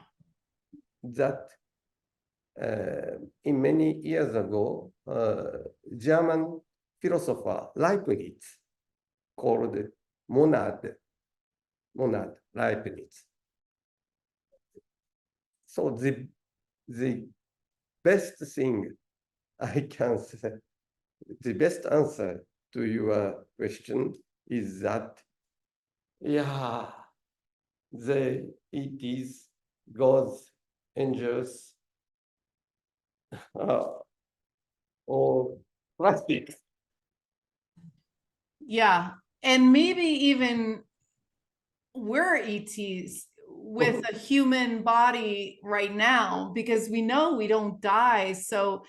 that in many years ago, German philosopher Leibniz called monad, Leibniz. So the best thing I can say, the best answer to your question is that, yeah, it is God's angels uh, or plastic. Yeah. And maybe even we're ETs with a human body right now because we know we don't die. So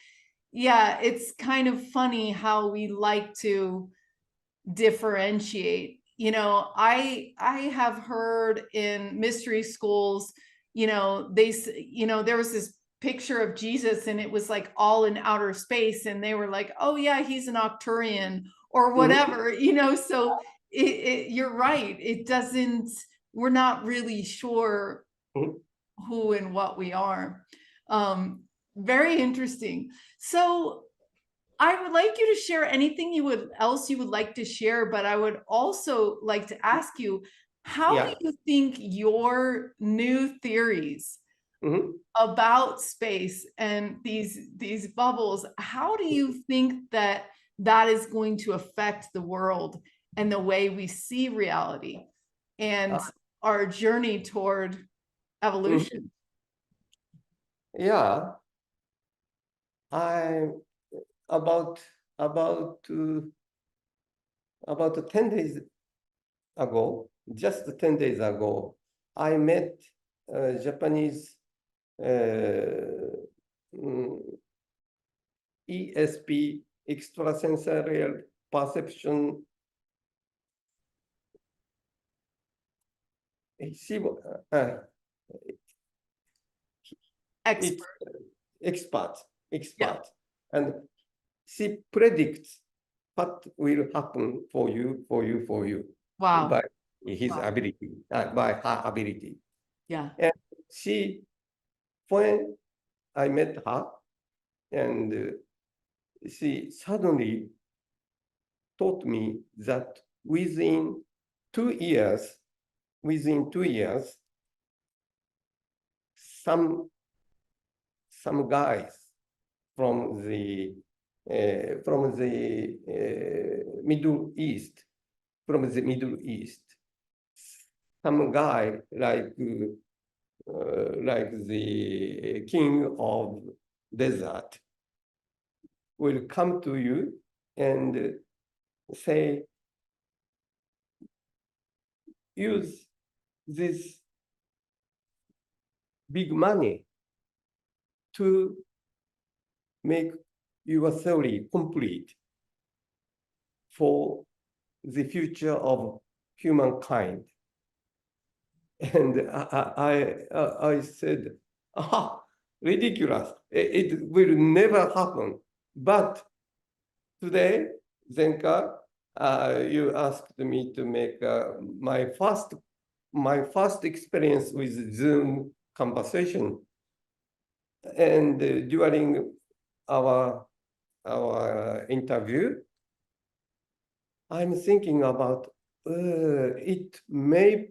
yeah, it's kind of funny how we like to differentiate. I have heard in mystery schools, there was this picture of Jesus and it was like all in outer space and they were like, oh yeah, he's an Octurian or whatever, so you're right. It doesn't, we're not really sure who and what we are. Very interesting. So I would like you to share anything else you would like to share, but I would also like to ask you, how do Yeah. you think your new theories about space and these bubbles, how do you think that that is going to affect the world and the way we see reality and our journey toward evolution? Yeah. I about about uh, about 10 days ago, just 10 days ago, I met Japanese mm, ESP, extrasensorial perception. She, Expert. it's expert, Yeah. and she predicts what will happen for you Wow. by his ability, by her ability. Yeah. And she, when I met her, and she suddenly taught me that within 2 years, some guys from the Middle East, some guy like the king of desert will come to you and say, use this big money to make your theory complete for the future of humankind. And I said, ridiculous. It will never happen. But today, Zenka, you asked me to make my first experience with Zoom conversation. And during our interview, I'm thinking about it may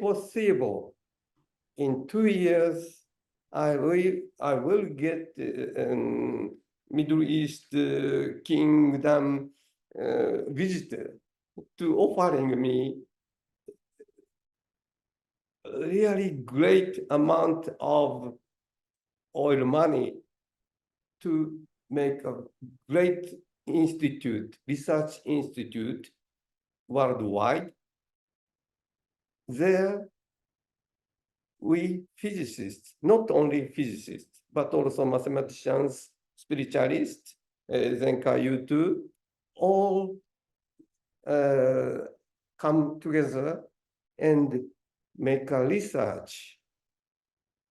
possible in 2 years. I will get Middle East kingdom visitor to offering me a really great amount of oil money to make a great research institute worldwide. There, we physicists, not only physicists, but also mathematicians, spiritualists, Zenka, you too, all come together and make a research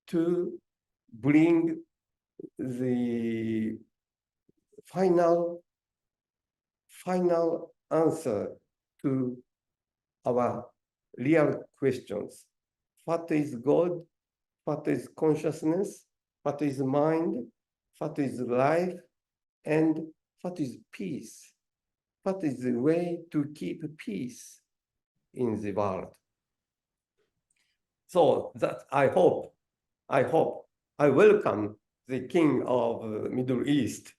to bring the final answer to our real questions. What is God? What is consciousness? What is mind? What is life? And what is peace? What is the way to keep peace in the world? So that I welcome the king of Middle East.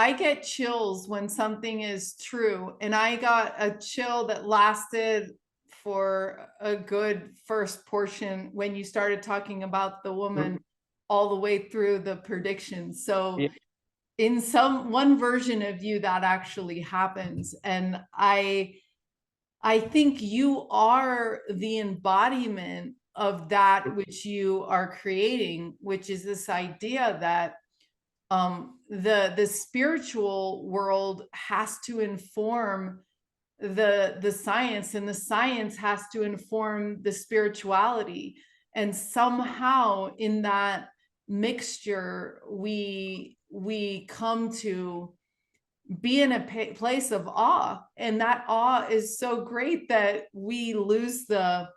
I get chills when something is true, and I got a chill that lasted for a good first portion when you started talking about the woman all the way through the predictions. So Yeah. in one version of you that actually happens. And I think you are the embodiment of that which you are creating, which is this idea that the spiritual world has to inform the science, and the science has to inform the spirituality. And somehow in that mixture, we come to be in a place of awe, and that awe is so great that we lose the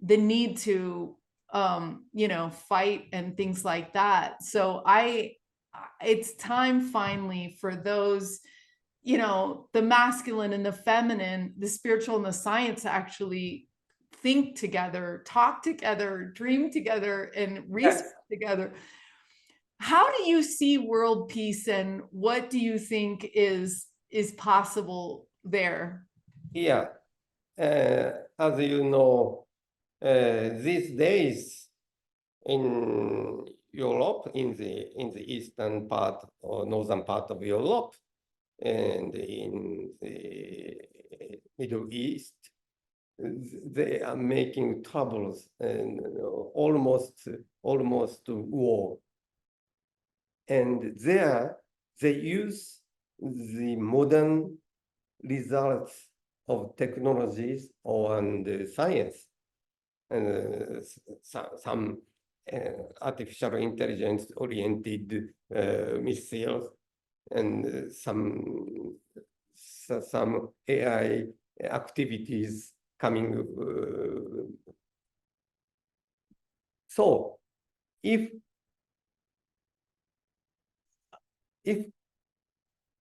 need to fight and things like that. So it's time finally for those, the masculine and the feminine, the spiritual and the science to actually think together, talk together, dream together, and research together. How do you see world peace, and what do you think is possible there? Yeah, as you know, these days in Europe, in the eastern part or northern part of Europe, and in the Middle East, they are making troubles and almost war. And there they use the modern results of technologies and science, and some artificial intelligence oriented missiles, and some AI activities coming. So if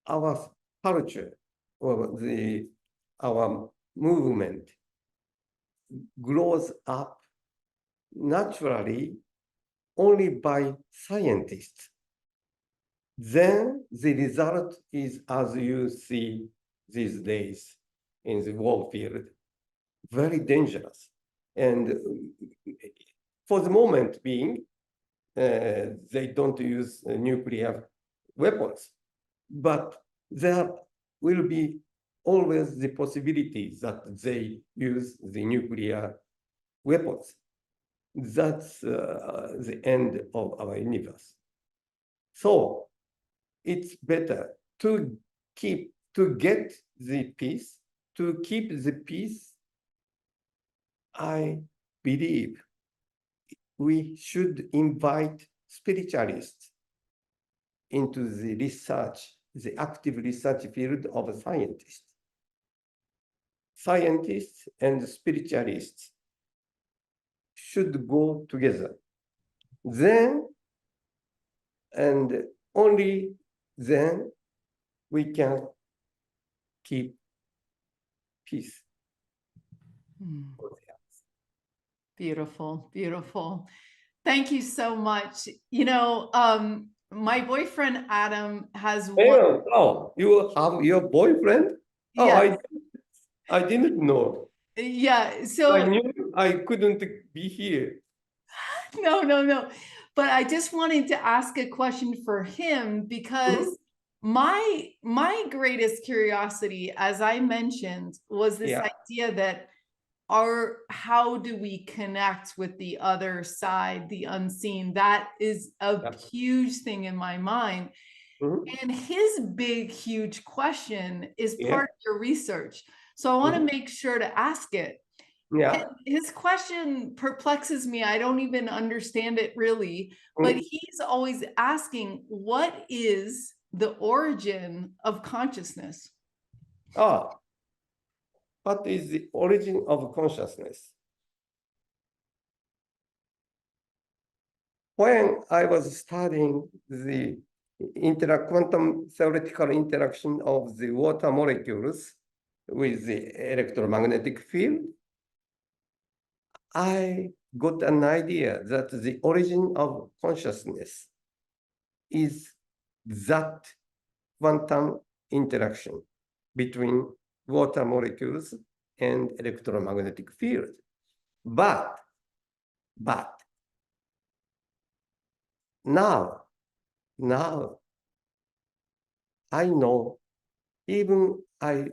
our culture or our movement grows up naturally only by scientists, then the result is, as you see these days in the war field, very dangerous. And for the moment being, they don't use nuclear weapons, but there will be always the possibility that they use the nuclear weapons. That's the end of our universe. So it's better to get the peace, to keep the peace. I believe we should invite spiritualists into the research, the active research field of scientists. Scientists and spiritualists should go together. Then, and only then, we can keep peace. Beautiful, beautiful. Thank you so much. My boyfriend Adam has one. Oh, you have your boyfriend? Oh, Yes. I didn't know. Yeah. So I knew I couldn't be here. no. But I just wanted to ask a question for him, because my greatest curiosity, as I mentioned, was this idea that how do we connect with the other side, the unseen? That is a huge thing in my mind. And his big, huge question is part of your research. So I want to make sure to ask it. Yeah. His question perplexes me. I don't even understand it really, but he's always asking, what is the origin of consciousness? Ah, what is the origin of consciousness? When I was studying the quantum theoretical interaction of the water molecules with the electromagnetic field, I got an idea that the origin of consciousness is that quantum interaction between water molecules and electromagnetic field. But now, I know even I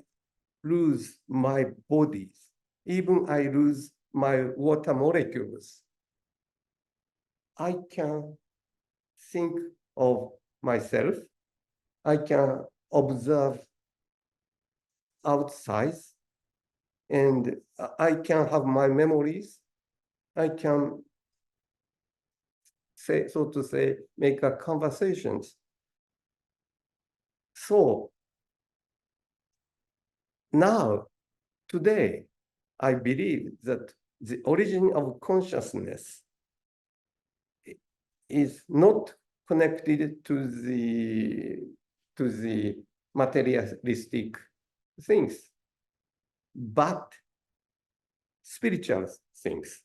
lose my bodies, even I lose my water molecules, I can think of myself, I can observe outside, and I can have my memories, I can say, so to say, make a conversations. So now, today, I believe that the origin of consciousness is not connected to the materialistic things, but spiritual things,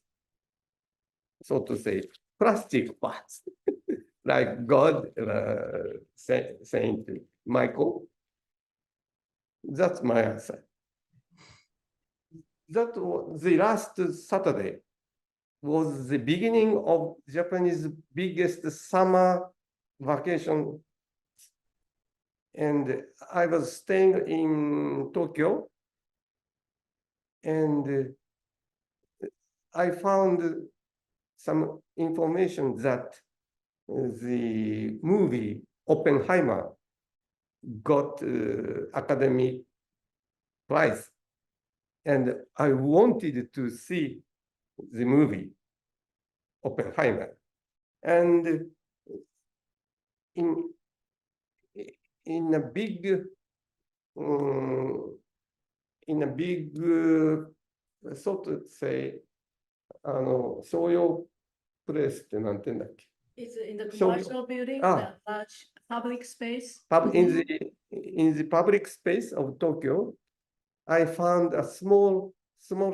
so to say, plastic parts, like God, Saint Michael. That's my answer. That was the last Saturday was the beginning of Japanese biggest summer vacation. And I was staying in Tokyo, and I found some information that the movie Oppenheimer got Academy Prize. And I wanted to see the movie Oppenheimer. And in a big, so to say, 商用プレイスってなんて言うんだっけ It's in the So- commercial building, Ah. the large public space. In the public space of Tokyo, I found a small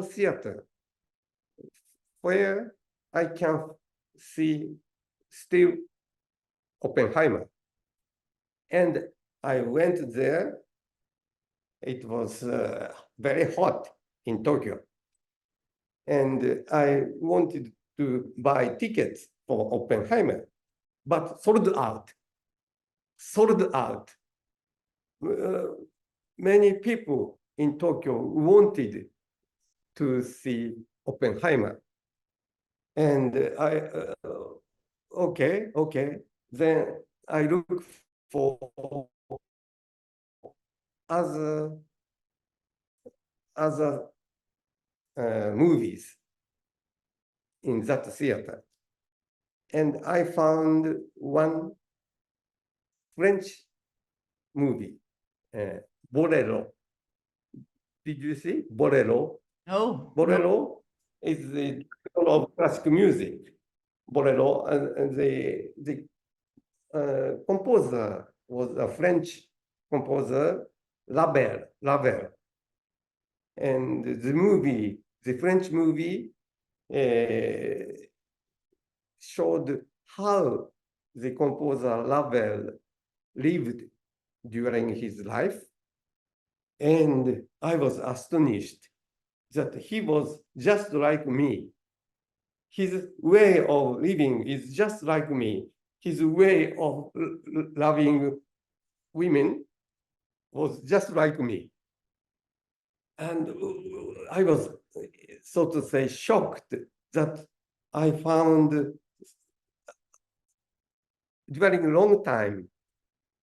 theater where I can see still Oppenheimer. And I went there. It was very hot in Tokyo. And I wanted to buy tickets for Oppenheimer, but sold out. Many people in Tokyo wanted to see Oppenheimer. And okay. Then I look for other movies in that theater. And I found one French movie, Bolero. Did you see Bolero? Oh, Bolero is the genre of classical music. Bolero, and the composer was a French composer, Ravel. And the French movie, showed how the composer Ravel lived during his life. And I was astonished that he was just like me. His way of living is just like me. His way of loving women was just like me. And I was, so to say, shocked that I found during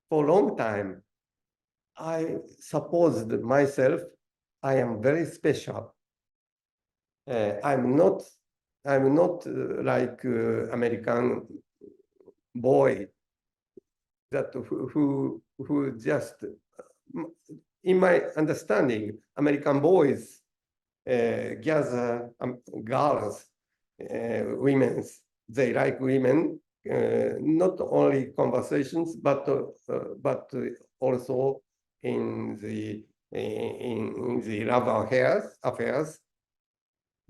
for a long time, I supposed myself I am very special. I'm not like American boy that who just, in my understanding, American boys gather girls, women. They like women, not only conversations, but also in the love affairs.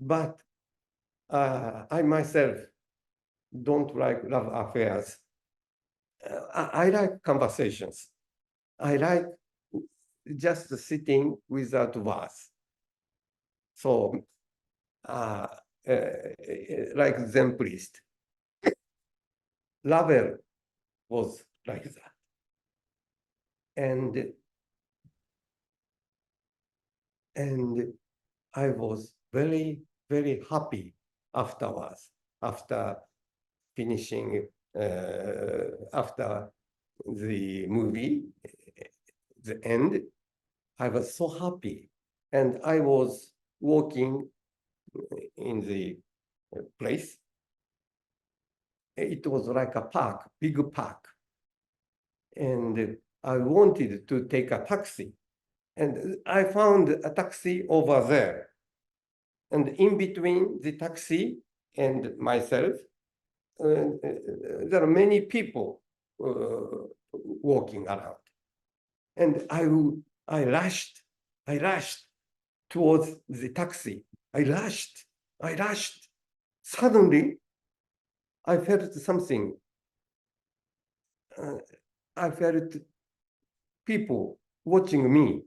But I myself don't like love affairs. I like conversations. I like just sitting without words. So, like Zen priest, Ravel was like that. and I was very, very happy afterwards, after finishing, after the movie, the end. I was so happy. And I was walking in the place. It was like a park, big park. And I wanted to take a taxi. And I found a taxi over there. And in between the taxi and myself, there are many people walking around. And I rushed towards the taxi. I rushed. Suddenly, I felt something. I felt people watching me.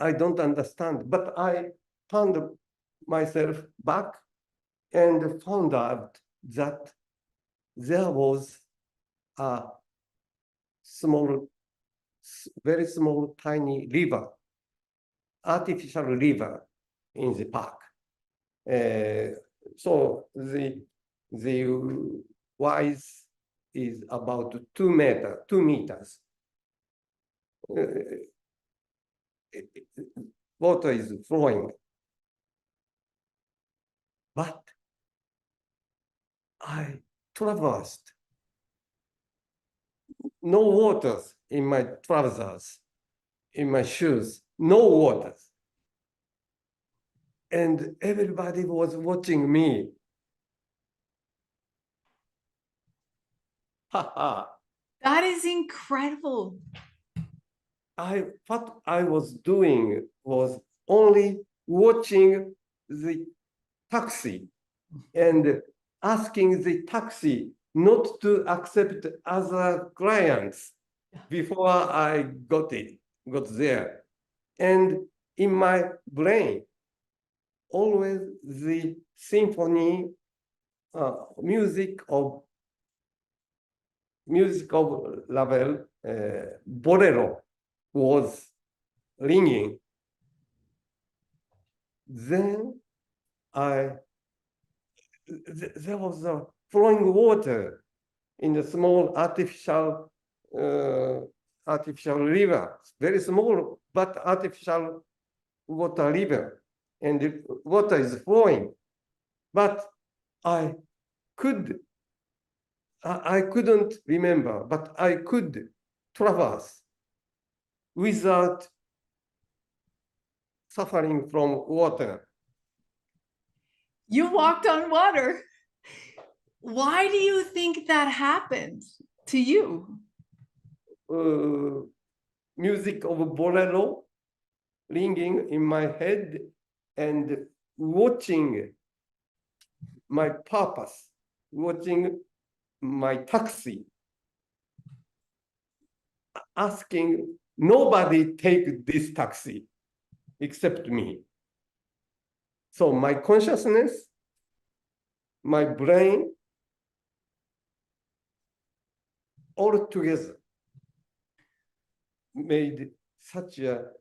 I don't understand, but I turned myself back and found out that there was a small, very small, tiny river, artificial river in the park. So the wise is about 2 meters. Water is flowing. But I traversed. No waters in my trousers, in my shoes, no waters. And everybody was watching me. That is incredible. What I was doing was only watching the taxi and asking the taxi not to accept other clients before I got there. And in my brain, always the symphony, music of Ravel, bolero was ringing. Then there was a flowing water in a small artificial river, very small but artificial water river, and the water is flowing. But I couldn't remember, but I could traverse without suffering from water. You walked on water. Why do you think that happened to you? Music of bolero ringing in my head and watching my purpose, watching my taxi, asking nobody take this taxi except me. So my consciousness, my brain, all together made such a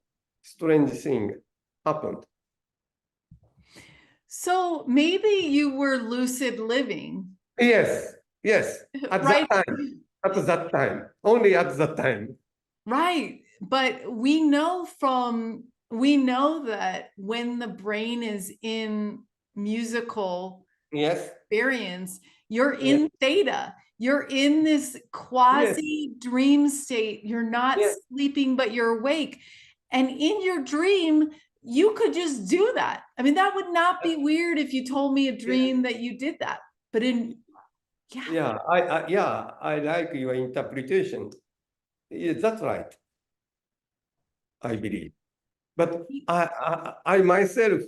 strange thing happened. So maybe you were lucid living. Yes, at Right. that time, only at that time. Right. But we know that when the brain is in musical experience, you're in theta. You're in this quasi dream state. You're not sleeping, but you're awake. And in your dream, you could just do that. I mean, that would not be weird if you told me a dream that you did that. But I like your interpretation. That's right, I believe. But I myself,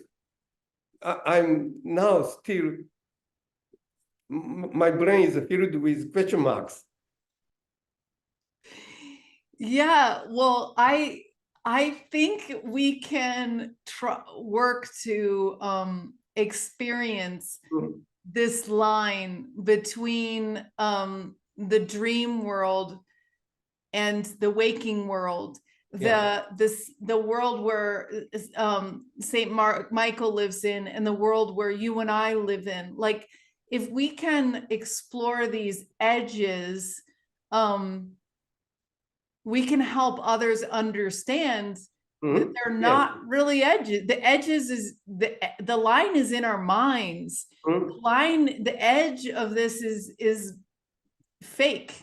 I'm now still, my brain is filled with question marks. Yeah, well, I think we can work to experience this line between the dream world and the waking world, Yeah. the world where Saint Michael lives in, and the world where you and I live in. Like, if we can explore these edges, we can help others understand that they're Yes. not really edges. The edges is the line is in our minds. The edge of this is fake.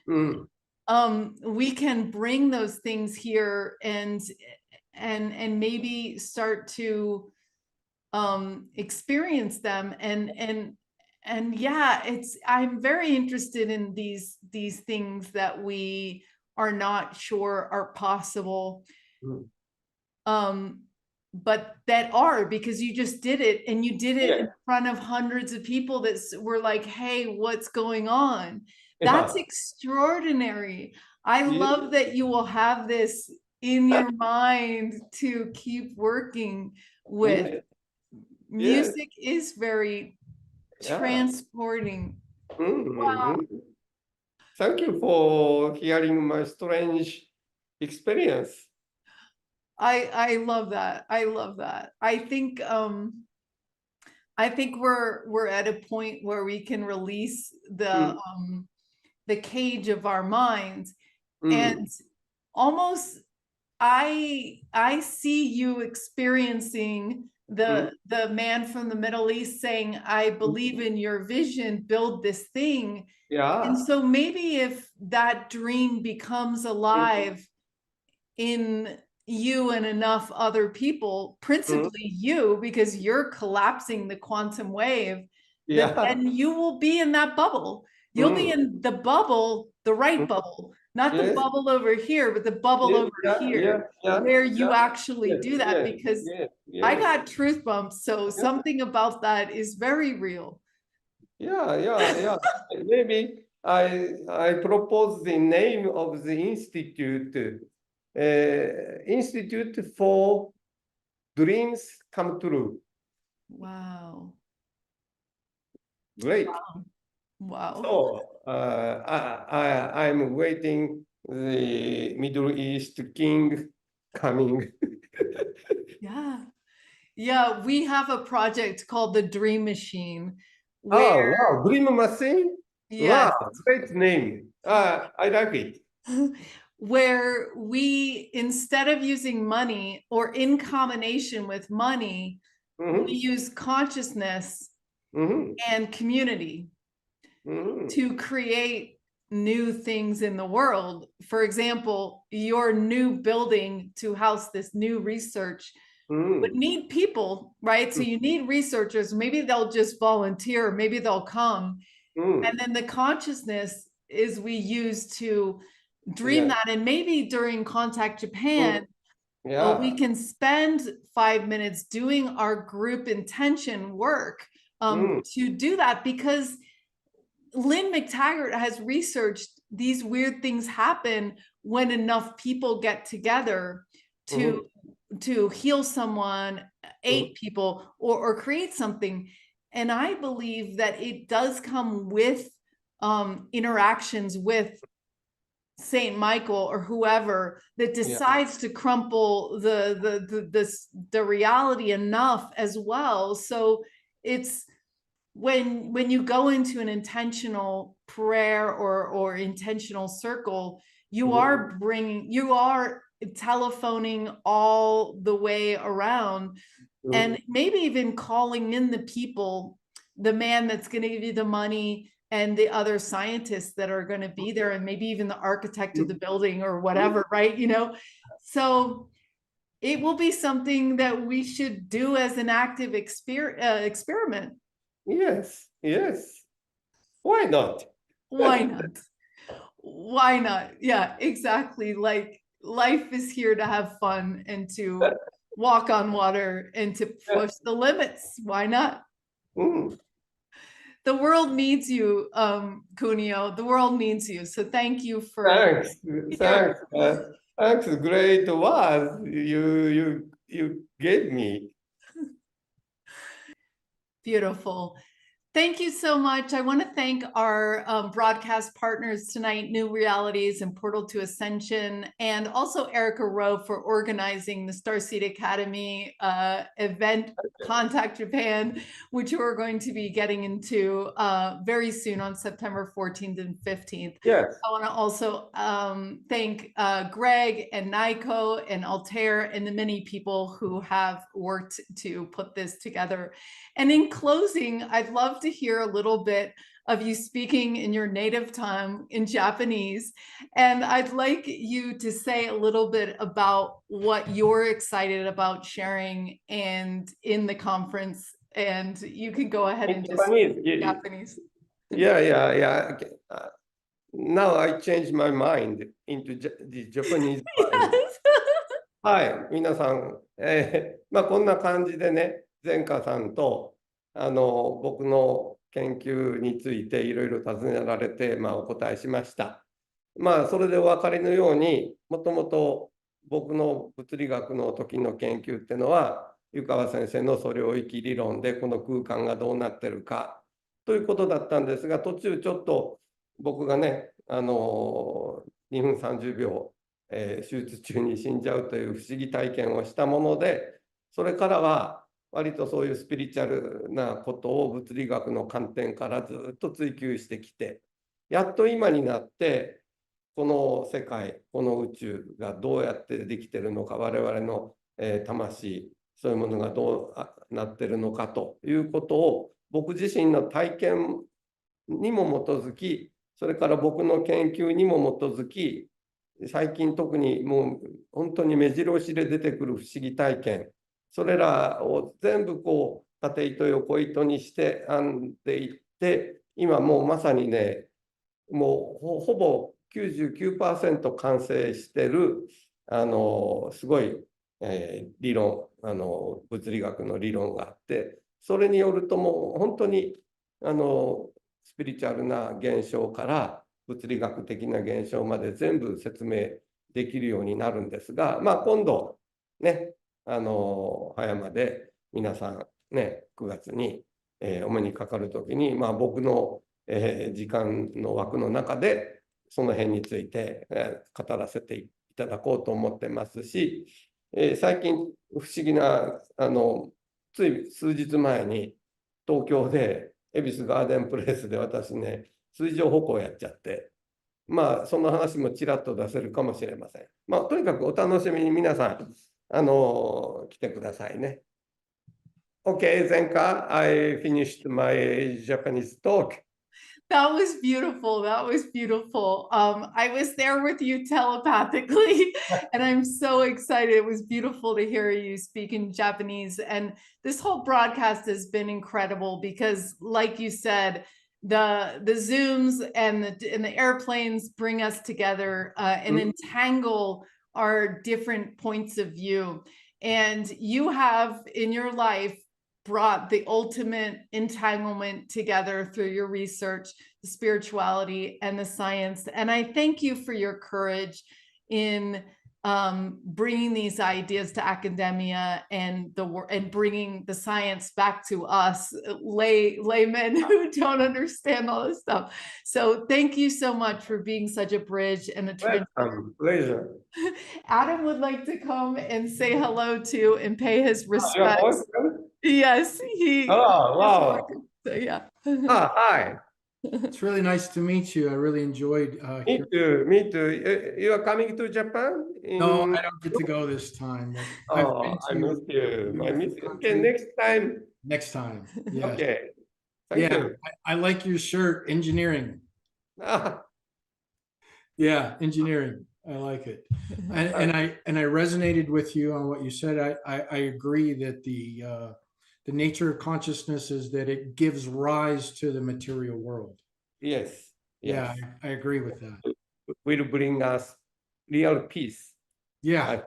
We can bring those things here and maybe start to experience them, and yeah, I'm very interested in these things that we are not sure are possible, but that are, because you just did it, and you did it in front of hundreds of people that were like, hey, what's going on? That's extraordinary. I love that you will have this in your mind to keep working with. Music is very transporting. Wow. Thank you for hearing my strange experience. I love that. I love that. I think we're at a point where we can release the cage of our minds, and almost I see you experiencing the man from the Middle East saying, I believe in your vision, build this thing. And so maybe if that dream becomes alive in you and enough other people, principally you, because you're collapsing the quantum wave, then you will be in that bubble. You'll be in the bubble, the right bubble, not the bubble over here, but the bubble over here, where you actually do that, because I got truth bumps. So something about that is very real. Maybe I propose the name of the institute, Institute for Dreams Come True. Wow. Great. Wow. So I'm waiting the Middle East king coming. Yeah, we have a project called the Dream Machine, Oh, where wow, Dream Machine? yes, Wow, great name. I like it. where we, instead of using money, or in combination with money, we use consciousness and community to create new things in the world. For example, your new building to house this new research would need people, right? So you need researchers. Maybe they'll just volunteer, maybe they'll come. And then the consciousness is we use to dream that. And maybe during Contact Japan, we can spend 5 minutes doing our group intention work to do that, because Lynn McTaggart has researched these weird things happen when enough people get together to heal someone, aid people, or create something. And I believe that it does come with interactions with Saint Michael or whoever that decides to crumple the reality enough as well. So it's when you go into an intentional prayer or intentional circle, you are telephoning all the way around, and maybe even calling in the people, the man that's going to give you the money, and the other scientists that are going to be there, and maybe even the architect of the building or whatever, right? So it will be something that we should do as an active experiment. Yes. Why not? Why not? Why not? Yeah, exactly. Like, life is here to have fun and to walk on water and to push the limits. Why not? The world needs you, Kunio. The world needs you. So thank you for Thanks. Thanks. Great words you gave me. Beautiful. Thank you so much. I want to thank our broadcast partners tonight, New Realities and Portal to Ascension, and also Erica Rowe for organizing the Starseed Academy event, Contact Japan, which we're going to be getting into very soon on September 14th and 15th. Yes. I want to also thank Greg and Naiko and Altair and the many people who have worked to put this together. And in closing, I'd love to hear a little bit of you speaking in your native tongue in Japanese. And I'd like you to say a little bit about what you're excited about sharing and in the conference. And you can go ahead and just speak Japanese. Yeah. Okay. Now I changed my mind into the Japanese. Yes. はい、皆さん、こんな感じでね、前科さんと僕の研究についていろいろ尋ねられて、お答えしました。それでお分かりのように、もともと僕の物理学の時の研究っていうのは、湯川先生の素領域理論でこの空間がどうなってるかということだったんですが、途中ちょっと僕がね、2分30秒、手術中に死んじゃうという不思議体験をしたもので、それからは割とそういうスピリチュアルなことを物理学の観点からずっと追求してきて、やっと今になって、この世界、この宇宙がどうやってできているのか、我々の魂、そういうものがどうなっているのかということを、僕自身の体験にも基づき、それから僕の研究にも基づき、最近特にもう本当に目白押しで出てくる不思議体験、それらを全部こう縦糸横糸にして編んでいって、今もうまさにね、もうほぼ 99% 完成してるすごい、理論物理学の理論があって、それによるともう本当にスピリチュアルな現象から物理学的な現象まで全部説明できるようになるんですが、今度ね、葉山で皆さんね、9月に、お目にかかるときに、僕の、時間の枠の中でその辺について、語らせていただこうと思ってますし、最近不思議なつい数日前に東京で恵比寿ガーデンプレイスで私ね、水上歩行やっちゃって、その話もちらっと出せるかもしれません。とにかくお楽しみに皆さん、来てくださいね。Okay, Zenka, I finished my Japanese talk. That was beautiful. That was beautiful. I was there with you telepathically, and I'm so excited. It was beautiful to hear you speak in Japanese. And this whole broadcast has been incredible because, like you said, the Zooms and the airplanes bring us together and entangle our different points of view. And you have in your life brought the ultimate entanglement together through your research, the spirituality, and the science. And I thank you for your courage in bringing these ideas to academia and bringing the science back to us laymen who don't understand all this stuff. So thank you so much for being such a bridge and a pleasure. Adam would like to come and say hello to and pay his respects. Yes, he. Oh, wow. So, yeah. Hi. It's really nice to meet you. I really enjoyed. Me too. Me too. You are coming to Japan? No, I don't get to go this time. But I miss you. I miss you. Okay, next time. Next time. Yes. Okay. Thank you. I like your shirt, engineering. Yeah, engineering. I like it. And I resonated with you on what you said. I agree that the nature of consciousness is that it gives rise to the material world. Yes. Yeah, I agree with that. Will bring us real peace. Yeah.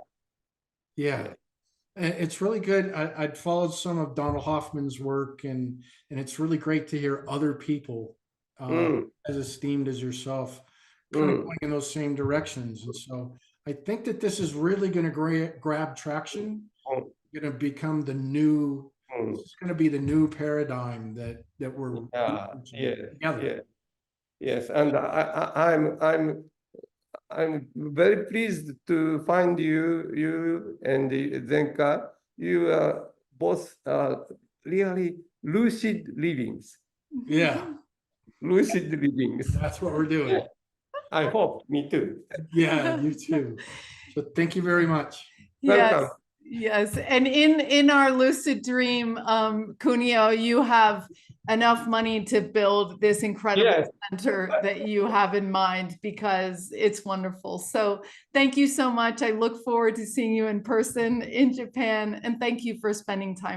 And it's really good. I'd followed some of Donald Hoffman's work, and it's really great to hear other people as esteemed as yourself kind of going in those same directions. And so I think that this is really going to grab traction, going to become the new Mm. This is going to be the new paradigm that we're Yeah, reaching yeah, together. yeah. Yes, and I'm very pleased to find you and Zenka. You are both really lucid livings. Yeah, Lucid livings. that's what we're doing. I hope, me too. Yeah, you too. So thank you very much. Yes, Welcome. yes. And in our lucid dream, Kunio, you have enough money to build this incredible Yes. center that you have in mind, because it's wonderful. So thank you so much. I look forward to seeing you in person in Japan, and thank you for spending time